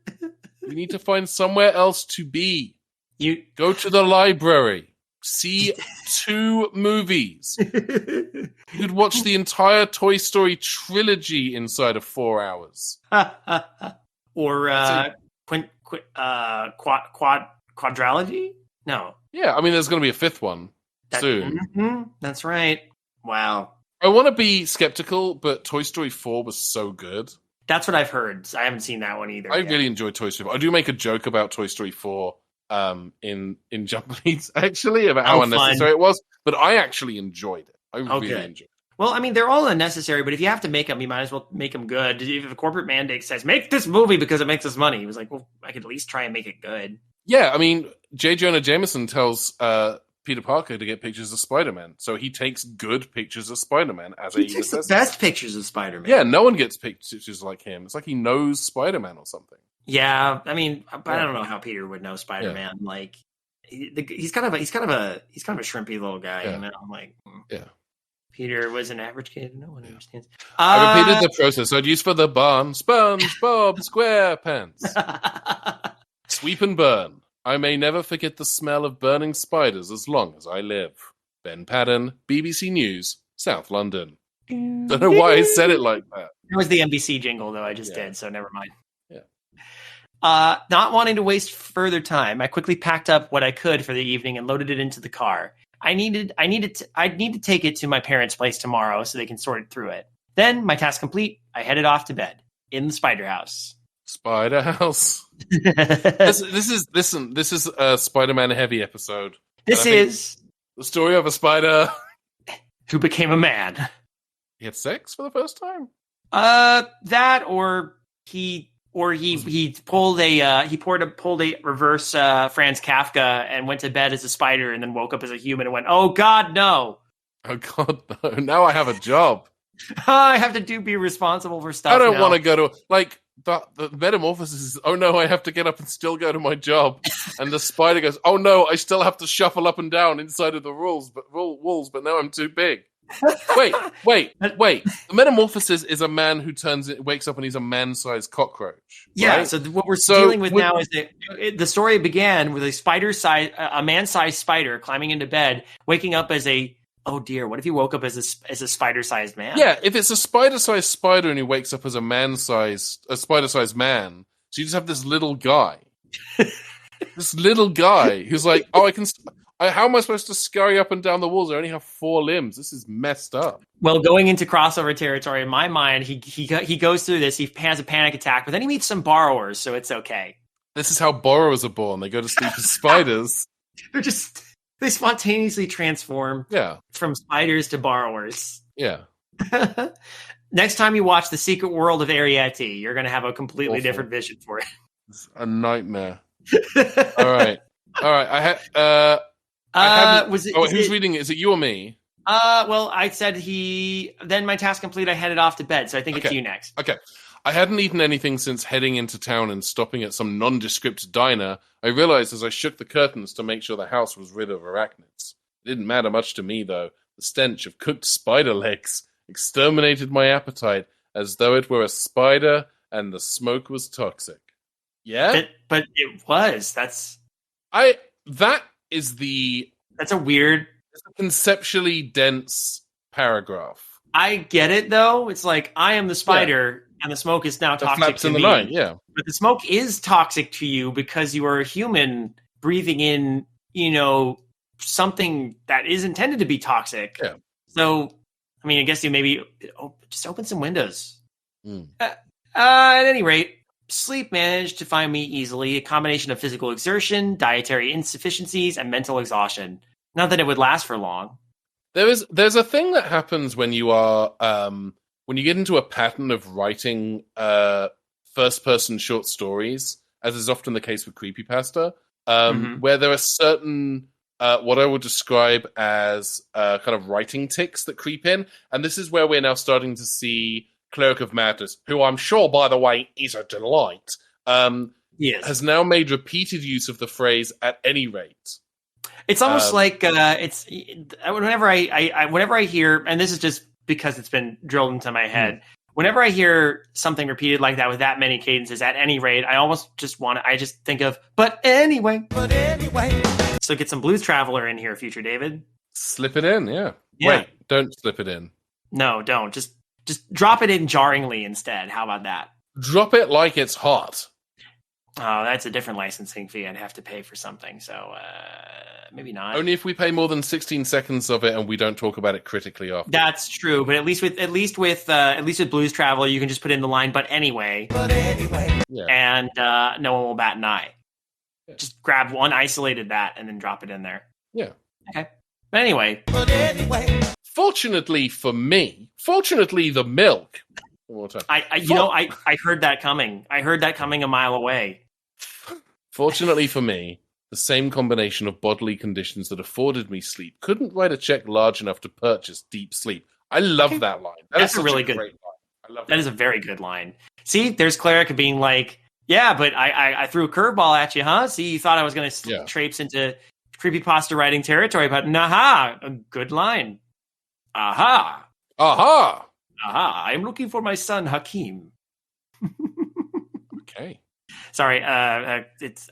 need to find somewhere else to be. You go to the library. See 2 movies. You could watch the entire Toy Story trilogy inside of 4 hours. Or quadrilogy? No. Yeah, I mean, there's going to be a 5th one soon. Mm-hmm, that's right. Wow. I want to be skeptical, but Toy Story 4 was so good. That's what I've heard. I haven't seen that one either. I really enjoyed Toy Story 4. I do make a joke about Toy Story 4 in Jump Leads, actually, about how unnecessary it was, but I actually enjoyed it. I really enjoyed it. Well, I mean, they're all unnecessary, but if you have to make them, you might as well make them good. If a corporate mandate says, make this movie because it makes us money, he was like, well, I could at least try and make it good. Yeah, I mean, J. Jonah Jameson tells Peter Parker to get pictures of Spider-Man, so he takes good pictures of Spider-Man as he takes the best pictures of Spider-Man. Yeah, no one gets pictures like him. It's like he knows Spider-Man or something. Yeah, I mean, but I don't know how Peter would know Spider-Man. Yeah. Like, he's kind of a shrimpy little guy. Yeah. You know, I'm like, yeah. Peter was an average kid. No one understands. I repeated the process I'd use for the barn. SpongeBob SquarePants. Sweep and burn. I may never forget the smell of burning spiders as long as I live. Ben Paddon, BBC News, South London. Don't know why I said it like that. It was the NBC jingle, though. I just did, so never mind. Yeah. Not wanting to waste further time, I quickly packed up what I could for the evening and loaded it into the car. I'd need to take it to my parents' place tomorrow so they can sort it through it. Then, my task complete, I headed off to bed in the spider house. Spider house. This is a Spider-Man heavy episode. This is the story of a spider who became a man. He had sex for the first time. That or he pulled a reverse Franz Kafka and went to bed as a spider and then woke up as a human and went, oh God, no. Oh God, no. Now I have a job. I have to be responsible for stuff. I don't want to go to the metamorphosis is, oh no, I have to get up and still go to my job. And the spider goes, oh no, I still have to shuffle up and down inside of the walls, but now I'm too big. Wait. The metamorphosis is a man who wakes up and he's a man-sized cockroach. Yeah, right? so what we're dealing with now is that the story began with a man-sized spider climbing into bed, waking up as a, oh dear, what if he woke up as a spider-sized man? Yeah, if it's a spider-sized spider and he wakes up as a spider-sized man, so you just have this little guy. This little guy who's like, oh, how am I supposed to scurry up and down the walls? I only have 4 limbs. This is messed up. Well, going into crossover territory, in my mind, he goes through this. He has a panic attack, but then he meets some borrowers, so it's okay. This is how borrowers are born. They go to sleep as spiders. They spontaneously transform from spiders to borrowers. Yeah. Next time you watch The Secret World of Arrietty, you're going to have a completely different vision for it. It's a nightmare. All right. Who's reading it? Is it you or me? Well, I said then my task complete, I headed off to bed, so I think it's you next. Okay. I hadn't eaten anything since heading into town and stopping at some nondescript diner. I realized as I shook the curtains to make sure the house was rid of arachnids. It didn't matter much to me, though. The stench of cooked spider legs exterminated my appetite as though it were a spider and the smoke was toxic. Yeah? But it was. That's a weird... It's a conceptually dense paragraph. I get it, though. It's like, I am the spider, and the smoke is now toxic to me. Night, yeah. But the smoke is toxic to you because you are a human breathing in, something that is intended to be toxic. Yeah. So, I guess you maybe just open some windows. Mm. At any rate, sleep managed to find me easily, a combination of physical exertion, dietary insufficiencies, and mental exhaustion. Not that it would last for long. There's a thing that happens when you are when you get into a pattern of writing first person short stories, as is often the case with creepypasta, where there are certain what I would describe as kind of writing tics that creep in, and this is where we're now starting to see ClericofMadness, who I'm sure, by the way, is a delight, has now made repeated use of the phrase "at any rate." It's almost like it's whenever I hear, and this is just because it's been drilled into my head. Whenever I hear something repeated like that with that many cadences, at any rate, I just think of, but anyway. So get some Blues Traveler in here, future David. Slip it in, yeah. Wait, don't slip it in. No, don't. Just drop it in jarringly instead. How about that? Drop it like it's hot. Oh, that's a different licensing fee I'd have to pay for something, so maybe not. Only if we pay more than 16 seconds of it and we don't talk about it critically after. That's true, but at least with Blues Traveler, you can just put in the line, but anyway. Yeah. And no one will bat an eye. Yeah. Just grab one isolated that and then drop it in there. Yeah. Okay. But anyway. Fortunately for me, the milk. I heard that coming. I heard that coming a mile away. Fortunately for me, the same combination of bodily conditions that afforded me sleep couldn't write a check large enough to purchase deep sleep. I love that line. That's a really good line. I love that. Is a very good line. See, there's Cleric being like, yeah, but I threw a curveball at you, huh? See, you thought I was going to traipse into creepypasta writing territory, but nah, a good line. Aha. I'm looking for my son, Hakeem. Okay. Sorry, it's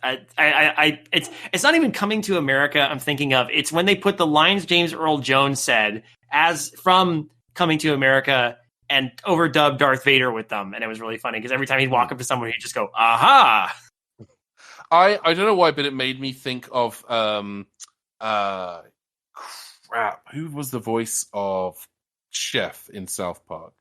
not even Coming to America I'm thinking of. It's when they put the lines James Earl Jones said as from Coming to America and overdubbed Darth Vader with them, and it was really funny because every time he'd walk up to someone, he'd just go, "Aha!" I don't know why, but it made me think of who was the voice of Chef in South Park?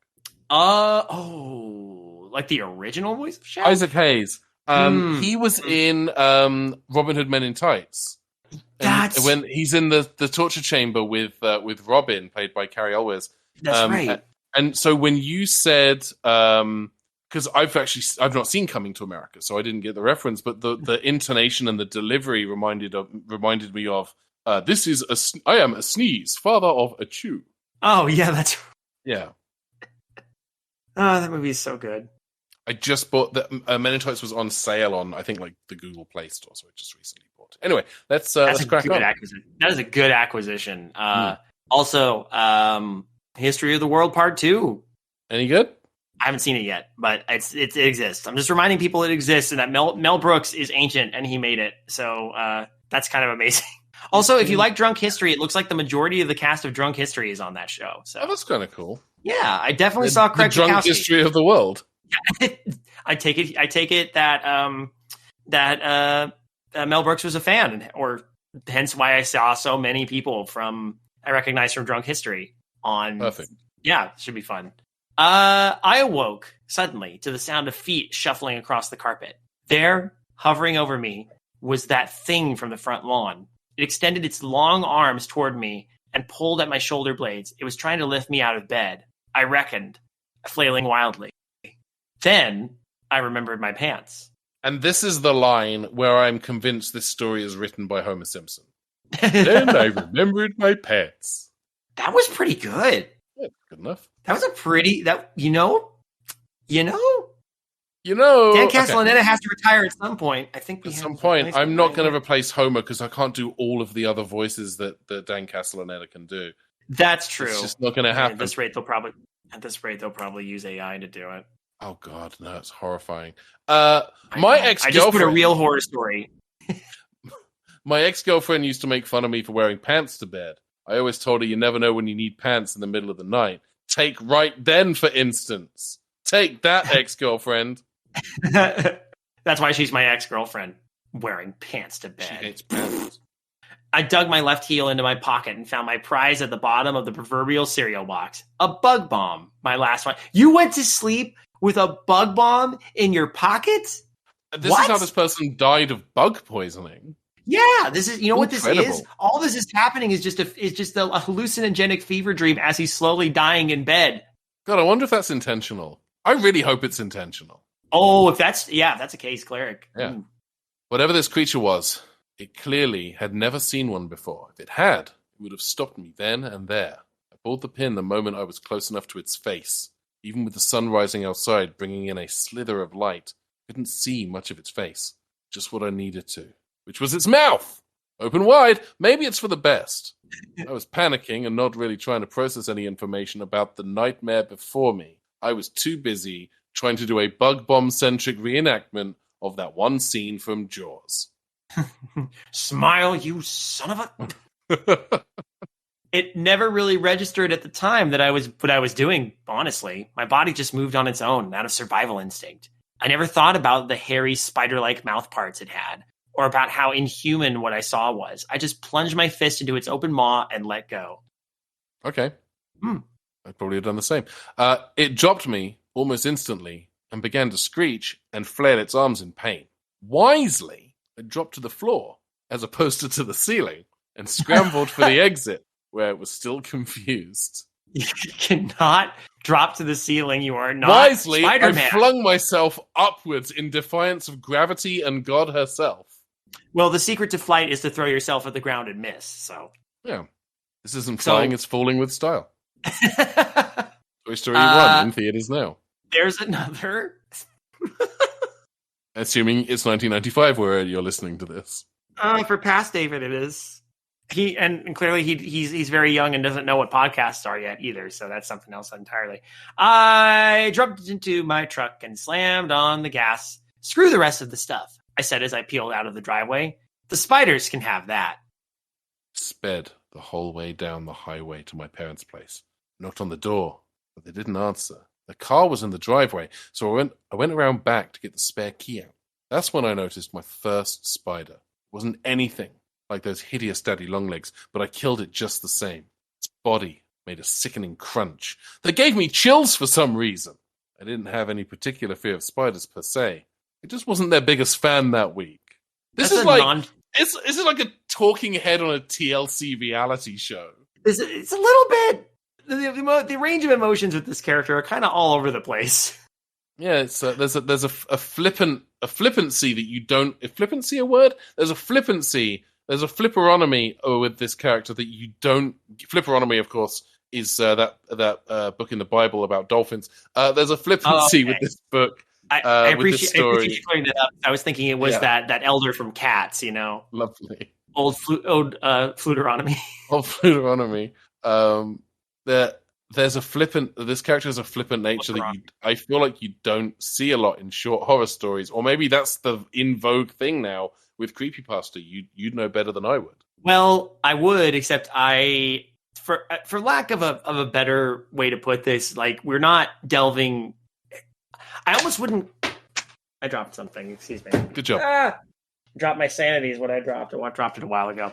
Like the original voice of Chef? Isaac Hayes. He was in Robin Hood Men in Tights. When he's in the torture chamber with Robin, played by Carrie Elwes. That's right. And so when you said, because I've not seen Coming to America, so I didn't get the reference, but the intonation and the delivery reminded me of I am a sneeze, father of a chew. Oh yeah, that's yeah. Oh, that movie is so good. I just bought the Men in Tights was on sale on I think like the Google Play Store, so I just recently bought it. Anyway, let's crack on. That is a good acquisition. Also, History of the World Part 2. Any good? I haven't seen it yet, but it exists. I'm just reminding people it exists and that Mel Brooks is ancient and he made it. So that's kind of amazing. Also, if you like Drunk History, it looks like the majority of the cast of Drunk History is on that show. So that's kind of cool. Yeah, I definitely saw Craig the Drunk History of the World. I take it that Mel Brooks was a fan, or hence why I saw so many people I recognize from Drunk History on. Perfect. Yeah, should be fun. I awoke suddenly to the sound of feet shuffling across the carpet. There, hovering over me, was that thing from the front lawn. It extended its long arms toward me and pulled at my shoulder blades. It was trying to lift me out of bed, I reckoned, flailing wildly. Then I remembered my pants. And this is the line where I'm convinced this story is written by Homer Simpson. Then I remembered my pants. That was pretty good. Yeah, good enough. That was a pretty Dan Castellaneta has to retire at some point. I think at some point. I'm not going to replace Homer because I can't do all of the other voices that Dan Castellaneta can do. That's true. It's just not going to happen. At this rate, they'll probably use AI to do it. Oh God, no, it's horrifying. My ex-girlfriend. I just put a real horror story. My ex-girlfriend used to make fun of me for wearing pants to bed. I always told her you never know when you need pants in the middle of the night. Take Right Then, for instance. Take that, ex-girlfriend. That's why she's my ex-girlfriend. Wearing pants to bed. She hates pants. I dug my left heel into my pocket and found my prize at the bottom of the proverbial cereal box. A bug bomb, my last one. You went to sleep with a bug bomb in your pocket? This is how this person died of bug poisoning. Yeah, this is, Incredible. What this is? All this is happening is just a hallucinogenic fever dream as he's slowly dying in bed. God, I wonder if that's intentional. I really hope it's intentional. Oh, if that's a case, Cleric. Yeah. Whatever this creature was, it clearly had never seen one before. If it had, it would have stopped me then and there. I pulled the pin the moment I was close enough to its face. Even with the sun rising outside, bringing in a slither of light, I couldn't see much of its face. Just what I needed to. Which was its mouth! Open wide, maybe it's for the best. I was panicking and not really trying to process any information about the nightmare before me. I was too busy trying to do a bug bomb-centric reenactment of that one scene from Jaws. Smile, you son of a... It never really registered at the time that what I was doing, honestly. My body just moved on its own, out of survival instinct. I never thought about the hairy, spider-like mouth parts it had, or about how inhuman what I saw was. I just plunged my fist into its open maw and let go. Okay. I'd probably have done the same. It dropped me almost instantly and began to screech and flail its arms in pain. Wisely, it dropped to the floor as opposed to the ceiling and scrambled for the exit, where it was still confused. You cannot drop to the ceiling. You are not Wisely, Spider-Man. I flung myself upwards in defiance of gravity and God herself. Well, the secret to flight is to throw yourself at the ground and miss, so... Yeah. This isn't flying, it's falling with style. Toy Story 1 in theaters now. There's another... Assuming it's 1995 where you're listening to this. For past David, it is. And clearly he's very young and doesn't know what podcasts are yet either, so that's something else entirely. I jumped into my truck and slammed on the gas. Screw the rest of the stuff, I said as I peeled out of the driveway. The spiders can have that. Sped the whole way down the highway to my parents' place. Knocked on the door, but they didn't answer. The car was in the driveway, so I went around back to get the spare key out. That's when I noticed my first spider. It wasn't anything like those hideous daddy longlegs, but I killed it just the same. Its body made a sickening crunch that gave me chills for some reason. I didn't have any particular fear of spiders per se. I just wasn't their biggest fan that week. This is like a talking head on a TLC reality show. It's a little bit. The range of emotions with this character are kind of all over the place. Yeah, it's there's a flippancy that you don't. Is flippancy a word? There's a flippancy. There's a flipperonomy with this character that you don't. Flipperonomy, of course, is that book in the Bible about dolphins. There's a flippancy with this book. I appreciate you clearing that up. I was thinking it was that elder from Cats, Lovely. Old Fluteronomy. Old Fluteronomy. There's a flippant. This character has a flippant nature that I feel like you don't see a lot in short horror stories, or maybe that's the in vogue thing now with creepypasta. You'd know better than I would. Well, I would, except for lack of a better way to put this, like we're not delving. I almost wouldn't. I dropped something. Excuse me. Good job. Dropped my sanity is what I dropped. I dropped it a while ago.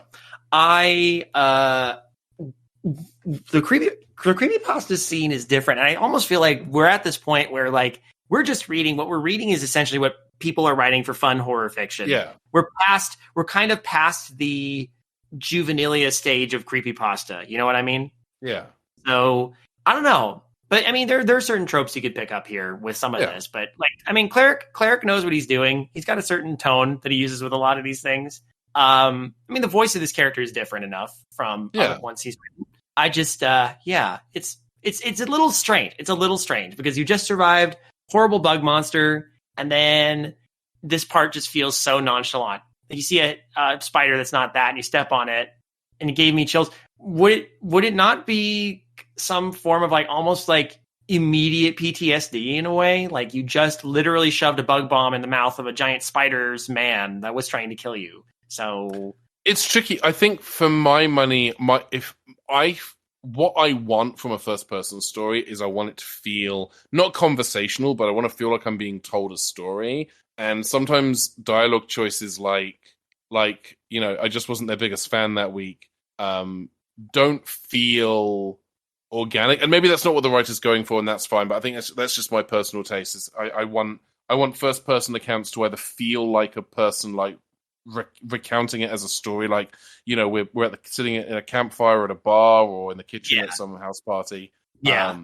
The creepypasta scene is different. And I almost feel like we're at this point where like we're just reading. What we're reading is essentially what people are writing for fun horror fiction. Yeah. We're kind of past the juvenilia stage of creepypasta. You know what I mean? Yeah. So I don't know. But I mean, there are certain tropes you could pick up here with some of this. But like, I mean, Cleric knows what he's doing. He's got a certain tone that he uses with a lot of these things. I mean, the voice of this character is different enough from other ones he's written. I just, it's a little strange. It's a little strange because you just survived horrible bug monster, and then this part just feels so nonchalant. You see a spider that's not that, and you step on it, and it gave me chills. Would it not be some form of like almost like immediate PTSD in a way? Like you just literally shoved a bug bomb in the mouth of a giant spider's man that was trying to kill you. So it's tricky. I think for my money, what I want from a first person story is I want it to feel not conversational, but I want to feel like I'm being told a story. And sometimes dialogue choices like like, I just wasn't their biggest fan that week, don't feel organic. And maybe that's not what the writer's going for, and that's fine. But I think that's just my personal taste. I want first person accounts to either feel like a person like recounting it as a story, like we're sitting in a campfire at a bar or in the kitchen at some house party. Yeah.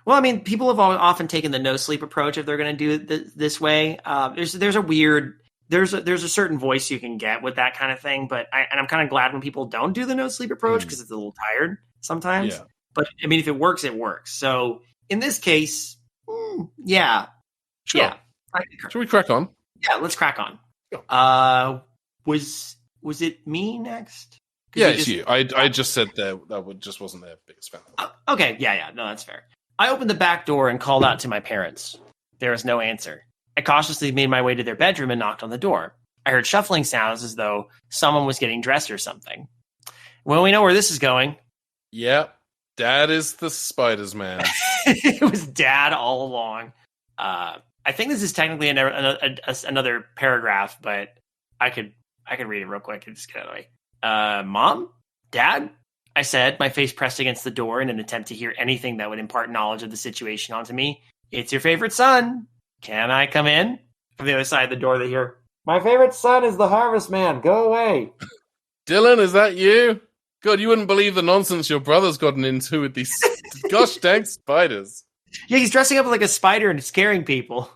Well, I mean, people have often taken the no sleep approach if they're going to do it this way. There's a certain voice you can get with that kind of thing, but I'm kind of glad when people don't do the no sleep approach because it's a little tired sometimes. Yeah. But I mean, if it works, it works. So in this case, Sure. Yeah. Should we crack on? Yeah, let's crack on. Sure. Was it me next? Yeah, it's you. I just said that just wasn't their biggest fan. Okay, yeah, no, that's fair. I opened the back door and called out to my parents. There was no answer. I cautiously made my way to their bedroom and knocked on the door. I heard shuffling sounds as though someone was getting dressed or something. Well, we know where this is going. Yep. Dad is the Spiders man. It was Dad all along. I think this is technically another paragraph, but I could read it real quick and just get out of the way. Mom? Dad? I said, my face pressed against the door in an attempt to hear anything that would impart knowledge of the situation onto me. It's your favorite son. Can I come in? From the other side of the door, they hear, my favorite son is the Harvestman. Go away. Dylan, is that you? God, you wouldn't believe the nonsense your brother's gotten into with these gosh dang spiders. Yeah, he's dressing up like a spider and scaring people.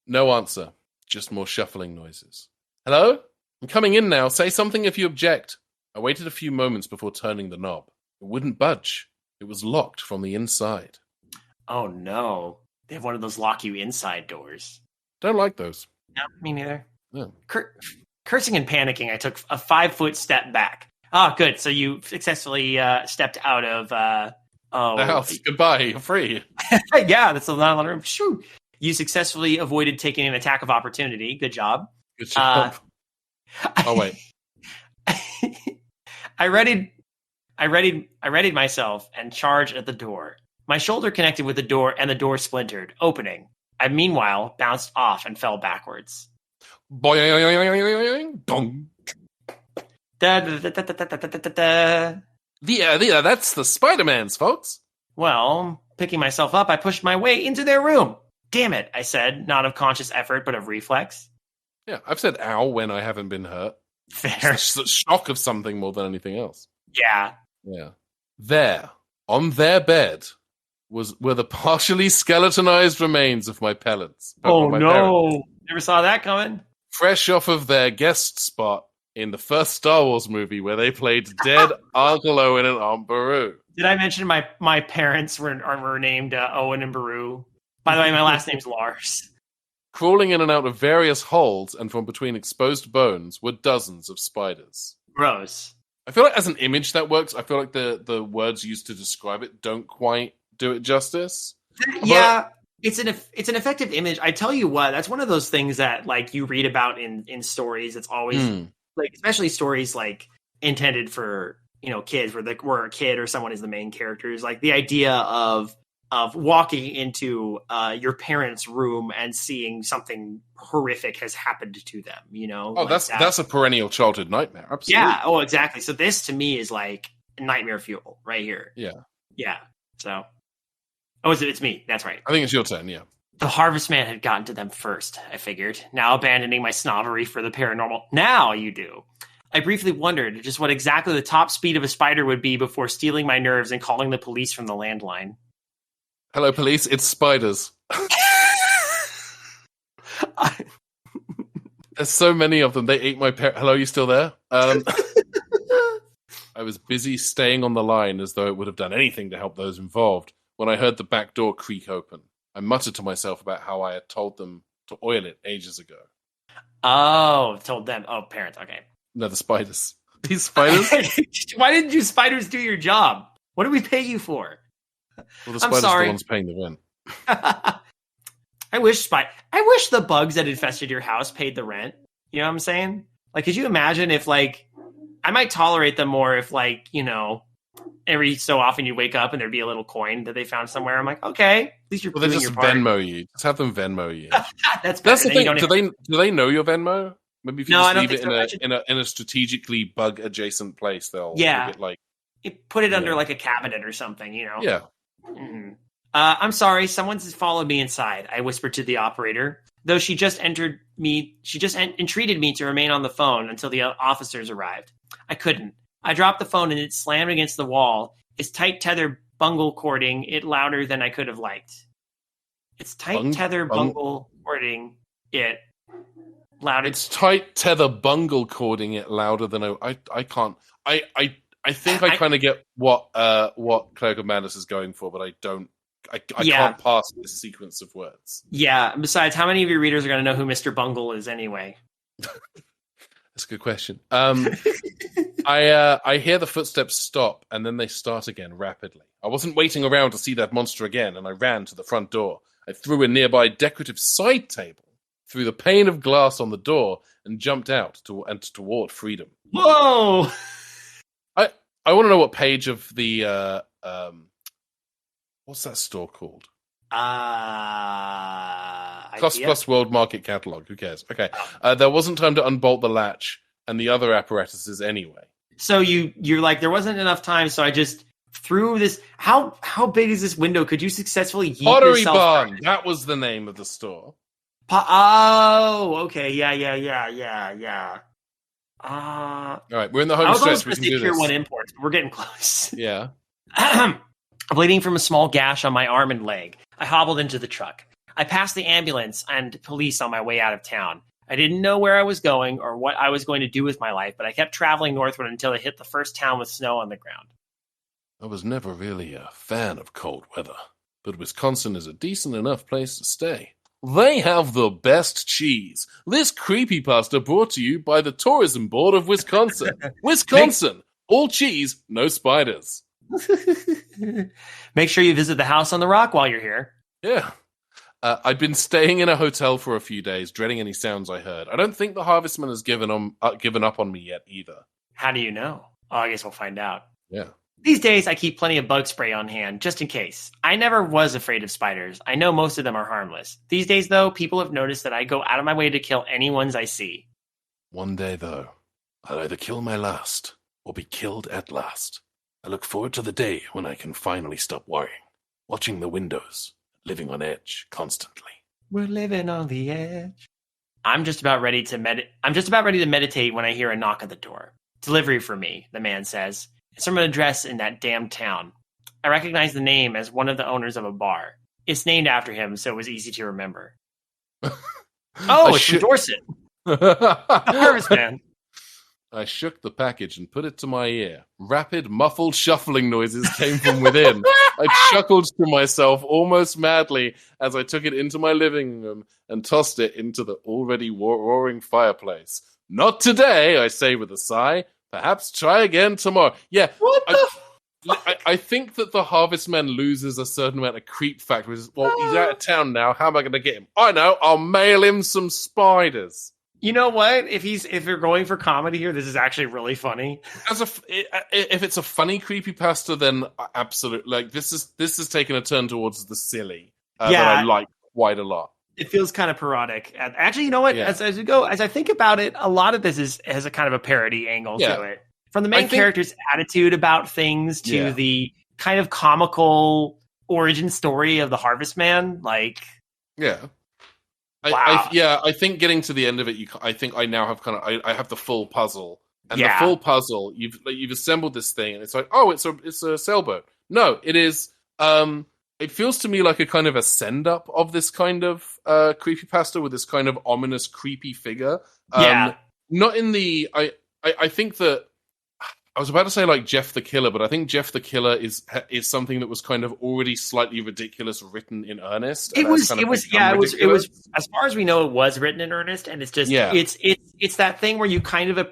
No answer. Just more shuffling noises. Hello? I'm coming in now. Say something if you object. I waited a few moments before turning the knob. It wouldn't budge. It was locked from the inside. Oh no. They have one of those lock you inside doors. Don't like those. No, me neither. Yeah. Cursing and panicking, I took a 5-foot step back. Oh, good. So you successfully stepped out of the house. Goodbye. You're free. Yeah, that's a lot of room. Shoot. You successfully avoided taking an attack of opportunity. Good job. Good job. Oh wait. I readied myself and charged at the door. My shoulder connected with the door and the door splintered, opening. I meanwhile bounced off and fell backwards. Boing, dong. Yeah, that's the Spider-Mans, folks. Well, picking myself up, I pushed my way into their room. Damn it, I said, not of conscious effort, but of reflex. Yeah, I've said ow when I haven't been hurt. Fair. It's the shock of something more than anything else. Yeah. There, on their bed, were the partially skeletonized remains of my parents. Oh, no. Parents. Never saw that coming. Fresh off of their guest spot in the first Star Wars movie where they played dead Uncle Owen and Aunt Beru. Did I mention my parents were named Owen and Beru? By the way, my last name's Lars. Crawling in and out of various holes and from between exposed bones were dozens of spiders. Gross. I feel like as an image that works. I feel like the words used to describe it don't quite do it justice. Yeah, it's an effective image. I tell you what, that's one of those things that like you read about in stories. It's always like, especially stories like intended for kids, where a kid or someone is the main character. Is like the idea of walking into your parents' room and seeing something horrific has happened to them, Oh, like that's a perennial childhood nightmare. Absolutely. Yeah. Oh, exactly. So this to me is like nightmare fuel right here. Yeah. Yeah. So, it's me. That's right. I think it's your turn. Yeah. The Harvestman had gotten to them first, I figured. Now abandoning my snobbery for the paranormal. Now you do. I briefly wondered just what exactly the top speed of a spider would be before stealing my nerves and calling the police from the landline. Hello, police. It's spiders. There's so many of them. They ate my Hello, you still there? I was busy staying on the line as though it would have done anything to help those involved when I heard the back door creak open. I muttered to myself about how I had told them to oil it ages ago. Oh, told them. Oh, parents. Okay. No, the spiders. These spiders? Why didn't you spiders do your job? What did we pay you for? Well, the spiders are the ones paying the rent. I wish the bugs that infested your house paid the rent. You know what I'm saying? Like, could you imagine if, like, I might tolerate them more if, like, every so often you wake up and there'd be a little coin that they found somewhere. I'm like, okay, at least you're doing your part. Venmo you. Just have them Venmo you. That's the thing. Do they know your Venmo? Maybe if you No, I just don't leave think it so. in a strategically bug adjacent place, they'll get like Put it under like a cabinet or something, Yeah. Mm-hmm. I'm sorry, someone's followed me inside, I whispered to the operator. Though she just entreated me to remain on the phone until the officers arrived. I couldn't. I dropped the phone and it slammed against the wall. Its tight tether bungle cording it louder than I could have liked. Its tight tether bungle cording it louder. It's tight tether bungle cording it louder than I can't. I think I kind of get what Cleric of Madness is going for, but I don't. I can't pass this sequence of words. Yeah. Besides, how many of your readers are going to know who Mr. Bungle is anyway? That's a good question. I hear the footsteps stop, and then they start again rapidly. I wasn't waiting around to see that monster again, and I ran to the front door. I threw a nearby decorative side table through the pane of glass on the door and jumped out toward freedom. Whoa! I want to know what page of the what's that store called? Cost Plus World Market Catalog. Who cares? Okay. There wasn't time to unbolt the latch and the other apparatuses anyway. So you're like, there wasn't enough time, so I just threw this. How big is this window? Could you successfully yeet Pottery yourself Barn. That was the name of the store. Okay. Yeah. All right, we're in the home stretch. We can do this. One imports, but we're getting close. Yeah. Bleeding from a small gash on my arm and leg, I hobbled into the truck. I passed the ambulance and police on my way out of town. I didn't know where I was going or what I was going to do with my life, but I kept traveling northward until I hit the first town with snow on the ground. I was never really a fan of cold weather, but Wisconsin is a decent enough place to stay. They have the best cheese. This creepypasta brought to you by the Tourism Board of Wisconsin. Wisconsin, all cheese, no spiders. Make sure you visit the house on the rock while you're here. Yeah. I'd been staying in a hotel for a few days, dreading any sounds I heard. I don't think the Harvestman has given up on me yet either. How do you know? Oh, I guess we'll find out. Yeah. These days, I keep plenty of bug spray on hand, just in case. I never was afraid of spiders. I know most of them are harmless. These days, though, people have noticed that I go out of my way to kill any ones I see. One day, though, I'll either kill my last or be killed at last. I look forward to the day when I can finally stop worrying, watching the windows, living on edge constantly. We're living on the edge. I'm just about ready to meditate when I hear a knock at the door. Delivery for me, the man says. It's from an address in that damn town. I recognize the name as one of the owners of a bar. It's named after him, so it was easy to remember. It's from Dorset. The Harvestman. I shook the package and put it to my ear. Rapid, muffled shuffling noises came from within. I chuckled to myself almost madly as I took it into my living room and tossed it into the already roaring fireplace. Not today, I say with a sigh. Perhaps try again tomorrow. Yeah, I think that the Harvestman loses a certain amount of creep factor. He's out of town now. How am I going to get him? I know. I'll mail him some spiders. You know what? If you're going for comedy here, this is actually really funny. If it's a funny creepypasta, then absolutely. Like this is taking a turn towards the silly. That I like quite a lot. It feels kind of parodic. Actually, you know what? Yeah. As I think about it, a lot of this has a kind of a parody angle to it. From the main character's attitude about things to the kind of comical origin story of the Harvestman. I think getting to the end of it, I think I now have I have the full puzzle. And the full puzzle, you've assembled this thing, and it's like, it's a sailboat. No, it is. It feels to me like a kind of a send-up of this kind of creepypasta with this kind of ominous, creepy figure. Not in the... I think that... I was about to say like Jeff the Killer, but I think Jeff the Killer is something that was kind of already slightly ridiculous written in earnest. It was as far as we know, it was written in earnest, and it's just it's that thing where you kind of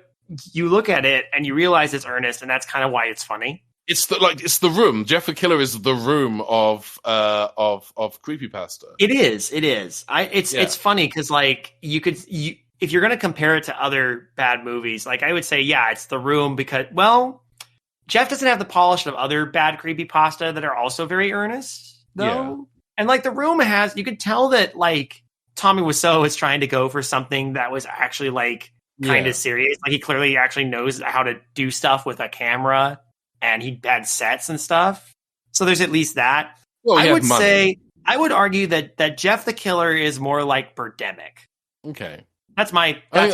you look at it and you realize it's earnest, and that's kind of why it's funny. It's the Room. Jeff the Killer is the Room of creepypasta. It is. It's funny because like if you're going to compare it to other bad movies, like I would say, it's The Room because Jeff doesn't have the polish of other bad creepypasta that are also very earnest though. And like The Room you could tell that like Tommy Wiseau is trying to go for something that was actually like kind of serious. Like he clearly actually knows how to do stuff with a camera, and he had sets and stuff. So there's at least that. Well, I would argue that Jeff the Killer is more like Birdemic. Okay. That's fair. I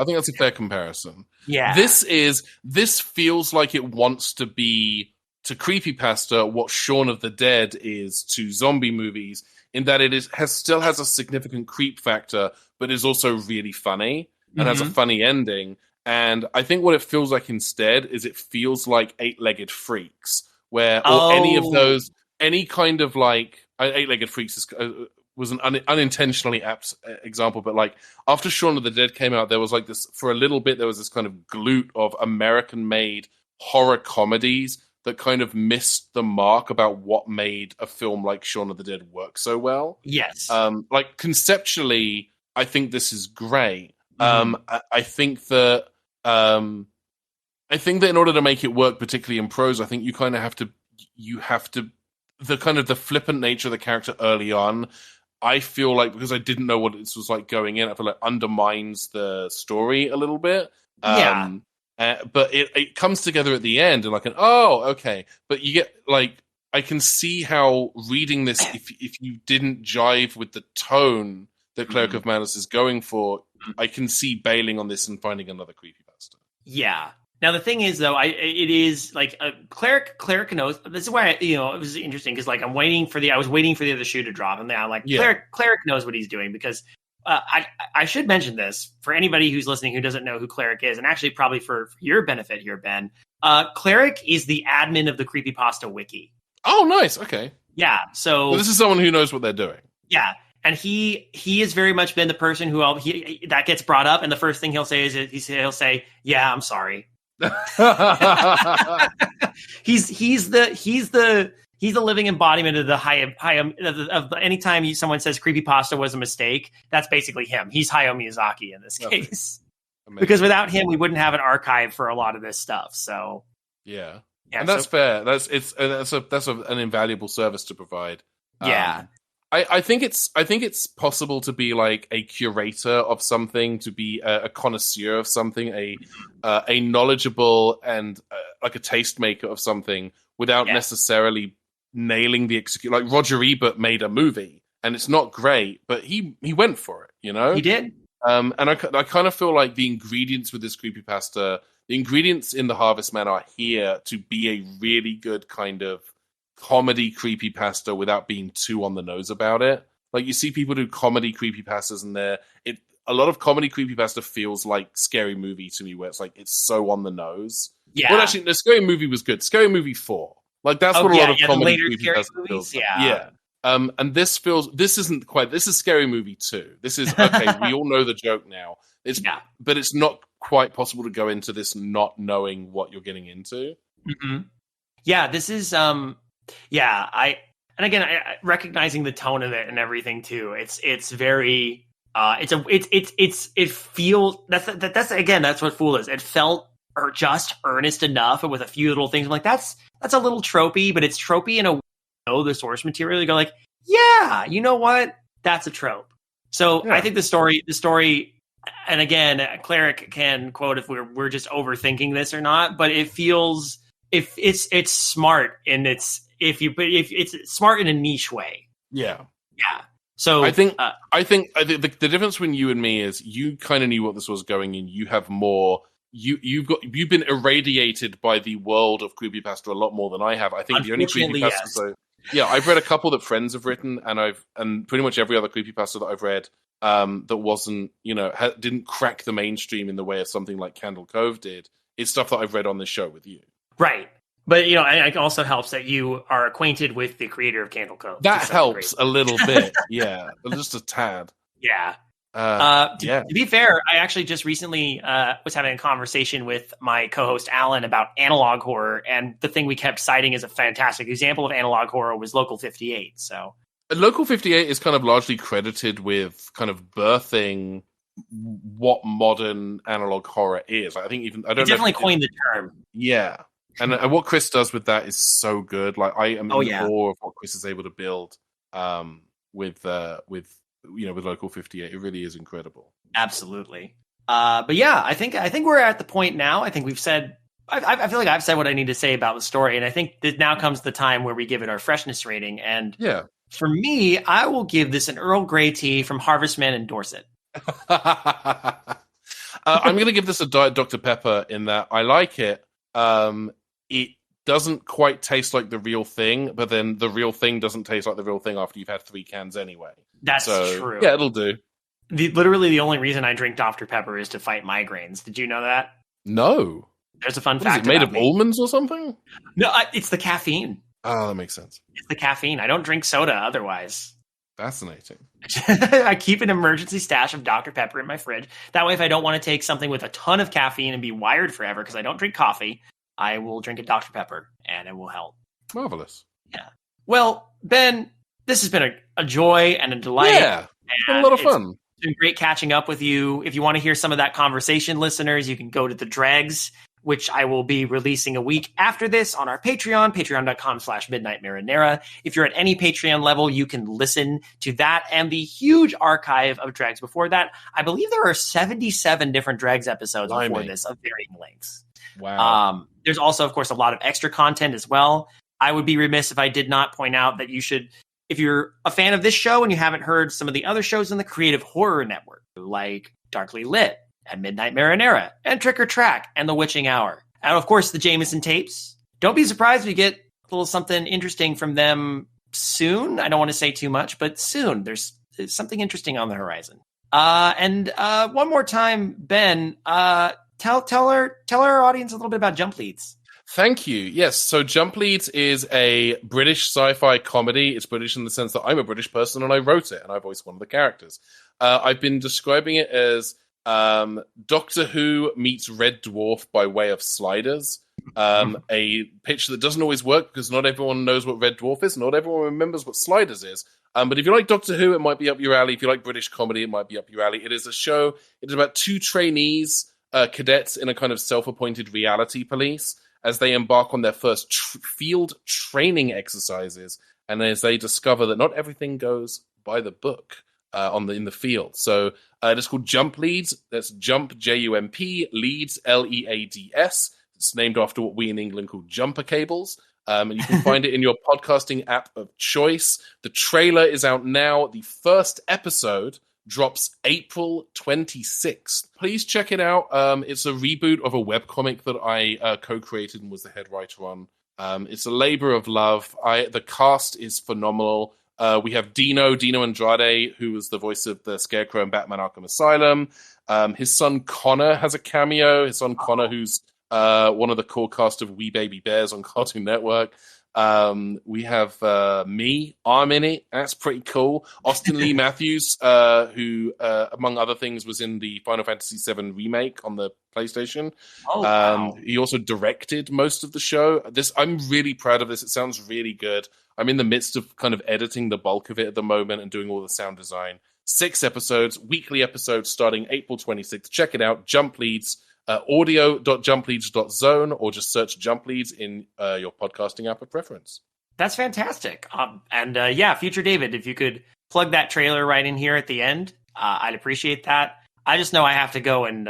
think that's a fair comparison. Yeah. This feels like it wants to be to creepypasta what Shaun of the Dead is to zombie movies, in that it still has a significant creep factor, but is also really funny and has a funny ending. And I think what it feels like instead is it feels like Eight-Legged Freaks, where or any kind of like Eight-Legged Freaks was an unintentionally apt example, but like after Shaun of the Dead came out, there was like this, for a little bit, there was this kind of glut of American-made horror comedies that kind of missed the mark about what made a film like Shaun of the Dead work so well. Yes. Like conceptually, I think this is great. I think that in order to make it work, particularly in prose, I think you kind of have to the kind of the flippant nature of the character early on, I feel like, because I didn't know what this was like going in, I feel like undermines the story a little bit. But it comes together at the end and like okay. But you get like, I can see how reading this, if you didn't jive with the tone that Cleric of Madness is going for, I can see bailing on this and finding another creepypasta. Yeah. Now the thing is, though, it is like Cleric knows. This is why it was interesting, because like I was waiting for the other shoe to drop, and now like Cleric knows what he's doing, because I should mention this for anybody who's listening who doesn't know who Cleric is, and actually probably for your benefit here, Ben. Cleric is the admin of the Creepypasta wiki. Oh, nice. Okay. Yeah. So this is someone who knows what they're doing. Yeah. And he has very much been the person who that gets brought up, and the first thing he'll say is he'll say, "Yeah, I'm sorry." he's the living embodiment of the of anytime someone says creepypasta was a mistake, that's basically him. He's Hayao Miyazaki in this case. Amazing. Because without him, we wouldn't have an archive for a lot of this stuff. So yeah, and that's fair. That's an invaluable service to provide. Yeah. I think it's possible to be like a curator of something, to be a connoisseur of something, a knowledgeable and like a tastemaker of something, without necessarily nailing the execute. Like Roger Ebert made a movie and it's not great, but he went for it. He did. And I kind of feel like the ingredients with this creepypasta, the ingredients in the Harvestman are here to be a really good kind of comedy creepypasta without being too on the nose about it. Like you see people do comedy creepypastas, and a lot of comedy creepypasta feels like Scary Movie to me, where it's like it's so on the nose. Yeah. Well, actually, the Scary Movie was good. Scary Movie 4. Like that's what a lot of comedy creepypasta feels like. Yeah. And this isn't quite. This is Scary Movie 2. This is okay. We all know the joke now. But it's not quite possible to go into this not knowing what you're getting into. Mm-hmm. Yeah, this is. I recognizing the tone of it and everything too. It's very. It feels that's again, that's what Fool is. It felt just earnest enough, and with a few little things, I'm like, that's a little tropey, but it's tropey in a the source material. You go like, yeah, you know what? That's a trope. So I think the story, and again, Cleric can quote if we're just overthinking this or not, but it feels if it's smart, and it's smart in a niche way. Yeah. So I think the difference between you and me is you kind of knew what this was going in. You have more. You've been irradiated by the world of creepypasta a lot more than I have. I think the only creepypasta. Yes. I've read a couple that friends have written, and pretty much every other creepypasta that I've read that wasn't didn't crack the mainstream in the way of something like Candle Cove did. It's stuff that I've read on this show with you. Right. But, it also helps that you are acquainted with the creator of Candle Cove. That helps a little bit, yeah. Just a tad. Yeah. To be fair, I actually just recently was having a conversation with my co-host Alan about analog horror, and the thing we kept citing as a fantastic example of analog horror was Local 58. So Local 58 is kind of largely credited with kind of birthing what modern analog horror is. I think I don't know. Definitely coined the term. Yeah. And what Chris does with that is so good. Like I am in awe of what Chris is able to build with Local 58. It really is incredible. Absolutely. But yeah, I think we're at the point now. I think we've said. I feel like I've said what I need to say about the story, and I think that now comes the time where we give it our freshness rating. And for me, I will give this an Earl Grey tea from Harvestman in Dorset. I'm going to give this a Diet Dr. Pepper in that I like it. It doesn't quite taste like the real thing, but then the real thing doesn't taste like the real thing after you've had 3 cans anyway. That's true. Yeah, it'll do. Literally the only reason I drink Dr. Pepper is to fight migraines. Did you know that? No. There's a fun fact. Is it made of almonds or something? No, it's the caffeine. Oh, that makes sense. It's the caffeine. I don't drink soda otherwise. Fascinating. I keep an emergency stash of Dr. Pepper in my fridge. That way, if I don't want to take something with a ton of caffeine and be wired forever because I don't drink coffee, I will drink a Dr. Pepper and it will help. Marvelous. Yeah. Well, Ben, this has been a joy and a delight. Yeah. It's been a lot of fun. It's been great catching up with you. If you want to hear some of that conversation, listeners, you can go to the Dregs, which I will be releasing a week after this on our Patreon, patreon.com/midnightmarinara. If you're at any Patreon level, you can listen to that and the huge archive of Dregs before that. I believe there are 77 different Dregs episodes before this of varying lengths. Wow. There's also, of course, a lot of extra content as well. I would be remiss if I did not point out that you should, if you're a fan of this show and you haven't heard some of the other shows in the Creative Horror Network, like Darkly Lit, and Midnight Marinara, and Trick or Track, and The Witching Hour. And of course, the Jameson tapes. Don't be surprised if you get a little something interesting from them soon. I don't want to say too much, but soon. There's something interesting on the horizon. And one more time, Ben, tell our audience a little bit about Jump Leads. Thank you. Yes, so Jump Leads is a British sci-fi comedy. It's British in the sense that I'm a British person and I wrote it, and I voiced one of the characters. I've been describing it as Doctor Who meets Red Dwarf by way of Sliders. A pitch that doesn't always work because not everyone knows what Red Dwarf is. Not everyone remembers what Sliders is. But if you like Doctor Who, it might be up your alley. If you like British comedy, it might be up your alley. It is a show. It is about 2 trainees, cadets in a kind of self-appointed reality police as they embark on their first field training exercises, and as they discover that not everything goes by the book in the field. So it is called Jump Leads. That's Jump, J-U-M-P, Leads, L-E-A-D-S. It's named after what we in England call jumper cables. And you can find it in your podcasting app of choice. The trailer is out now. The first episode drops April 26th. Please check it out. It's a reboot of a webcomic that I co-created and was the head writer on. It's a labor of love. The cast is phenomenal. We have Dino Andrade, who was the voice of the Scarecrow in Batman Arkham Asylum. His son Connor has a cameo. His son Connor, who's one of the core cast of We Baby Bears on Cartoon Network. We have I'm in it. That's pretty cool. Austin Lee Matthews, who, among other things, was in the Final Fantasy VII remake on the PlayStation. Wow. He also directed most of the show. I'm really proud of this. It sounds really good. I'm in the midst of kind of editing the bulk of it at the moment and doing all the sound design. 6 episodes, weekly episodes starting April 26th. Check it out. Jump Leads. Audio.jumpleads.zone, or just search Jump Leads in your podcasting app of preference. That's fantastic. Future David, if you could plug that trailer right in here at the end, I'd appreciate that. I just know I have to go and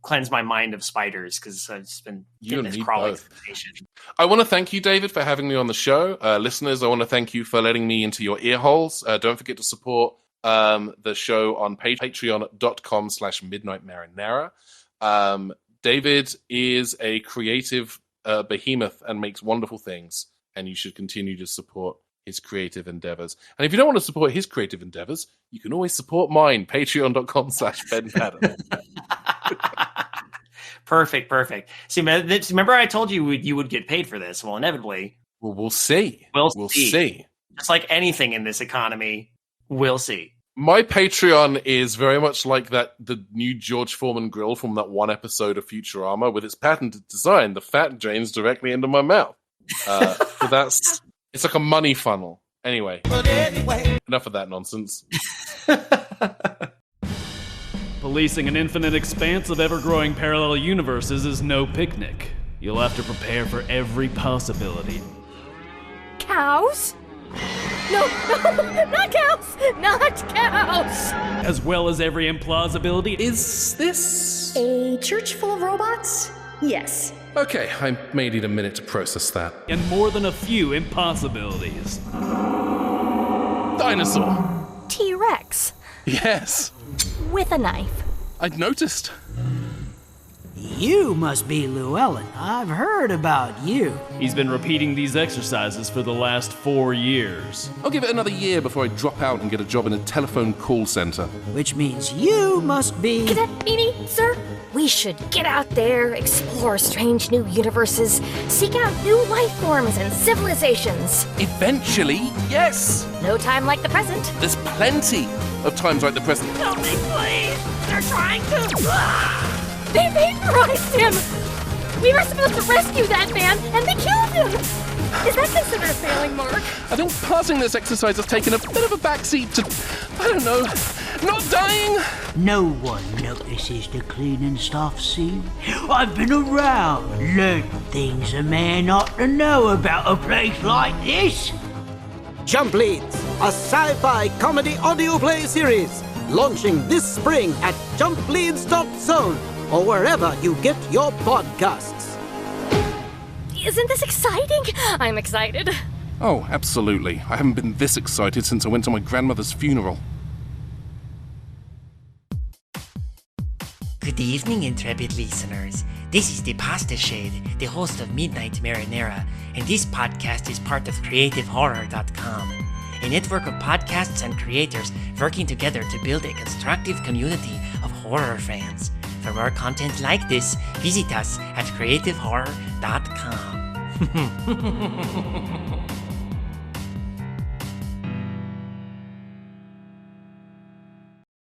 cleanse my mind of spiders because I've just been getting this crawling sensation. I want to thank you, David, for having me on the show. Listeners, I want to thank you for letting me into your ear holes. Don't forget to support the show on patreon.com/midnightmarinara. David is a creative behemoth and makes wonderful things, and you should continue to support his creative endeavors. And if you don't want to support his creative endeavors, you can always support mine, patreon.com/Ben Paddon. Perfect. See, remember I told you you would get paid for this? Well, inevitably. Well, we'll see. We'll see. Just like anything in this economy, we'll see. My Patreon is very much like the new George Foreman grill from that one episode of Futurama with its patented design. The fat drains directly into my mouth. So it's like a money funnel. Anyway, enough of that nonsense. Policing an infinite expanse of ever-growing parallel universes is no picnic. You'll have to prepare for every possibility. Cows? No, not cows! Not cows! as well as every implausibility. Is this... A church full of robots? Yes. Okay, I may need a minute to process that. And more than a few impossibilities. Dinosaur. T-Rex. Yes. With a knife. I'd noticed. You must be Llewellyn. I've heard about you. He's been repeating these exercises for the last 4 years. I'll give it another year before I drop out and get a job in a telephone call center. Which means you must be... Cadet Beanie, sir, we should get out there, explore strange new universes, seek out new life forms and civilizations. Eventually, yes. No time like the present. There's plenty of times like the present. Help me, please! They're trying to... They vaporized him! We were supposed to rescue that man, and they killed him! Is that considered a failing, Mark? I think passing this exercise has taken a bit of a backseat to, I don't know, not dying. No one notices the cleaning stuff, see? I've been around, learned things a man ought to know about a place like this. Jump Leads, a sci-fi comedy audio play series, launching this spring at jumpleads.zone or wherever you get your podcasts. Isn't this exciting? I'm excited. Oh, absolutely. I haven't been this excited since I went to my grandmother's funeral. Good evening, intrepid listeners. This is the Pasta Shade, the host of Midnight Marinara, and this podcast is part of CreativeHorror.com, a network of podcasts and creators working together to build a constructive community of horror fans. For more content like this, visit us at CreativeHorror.com.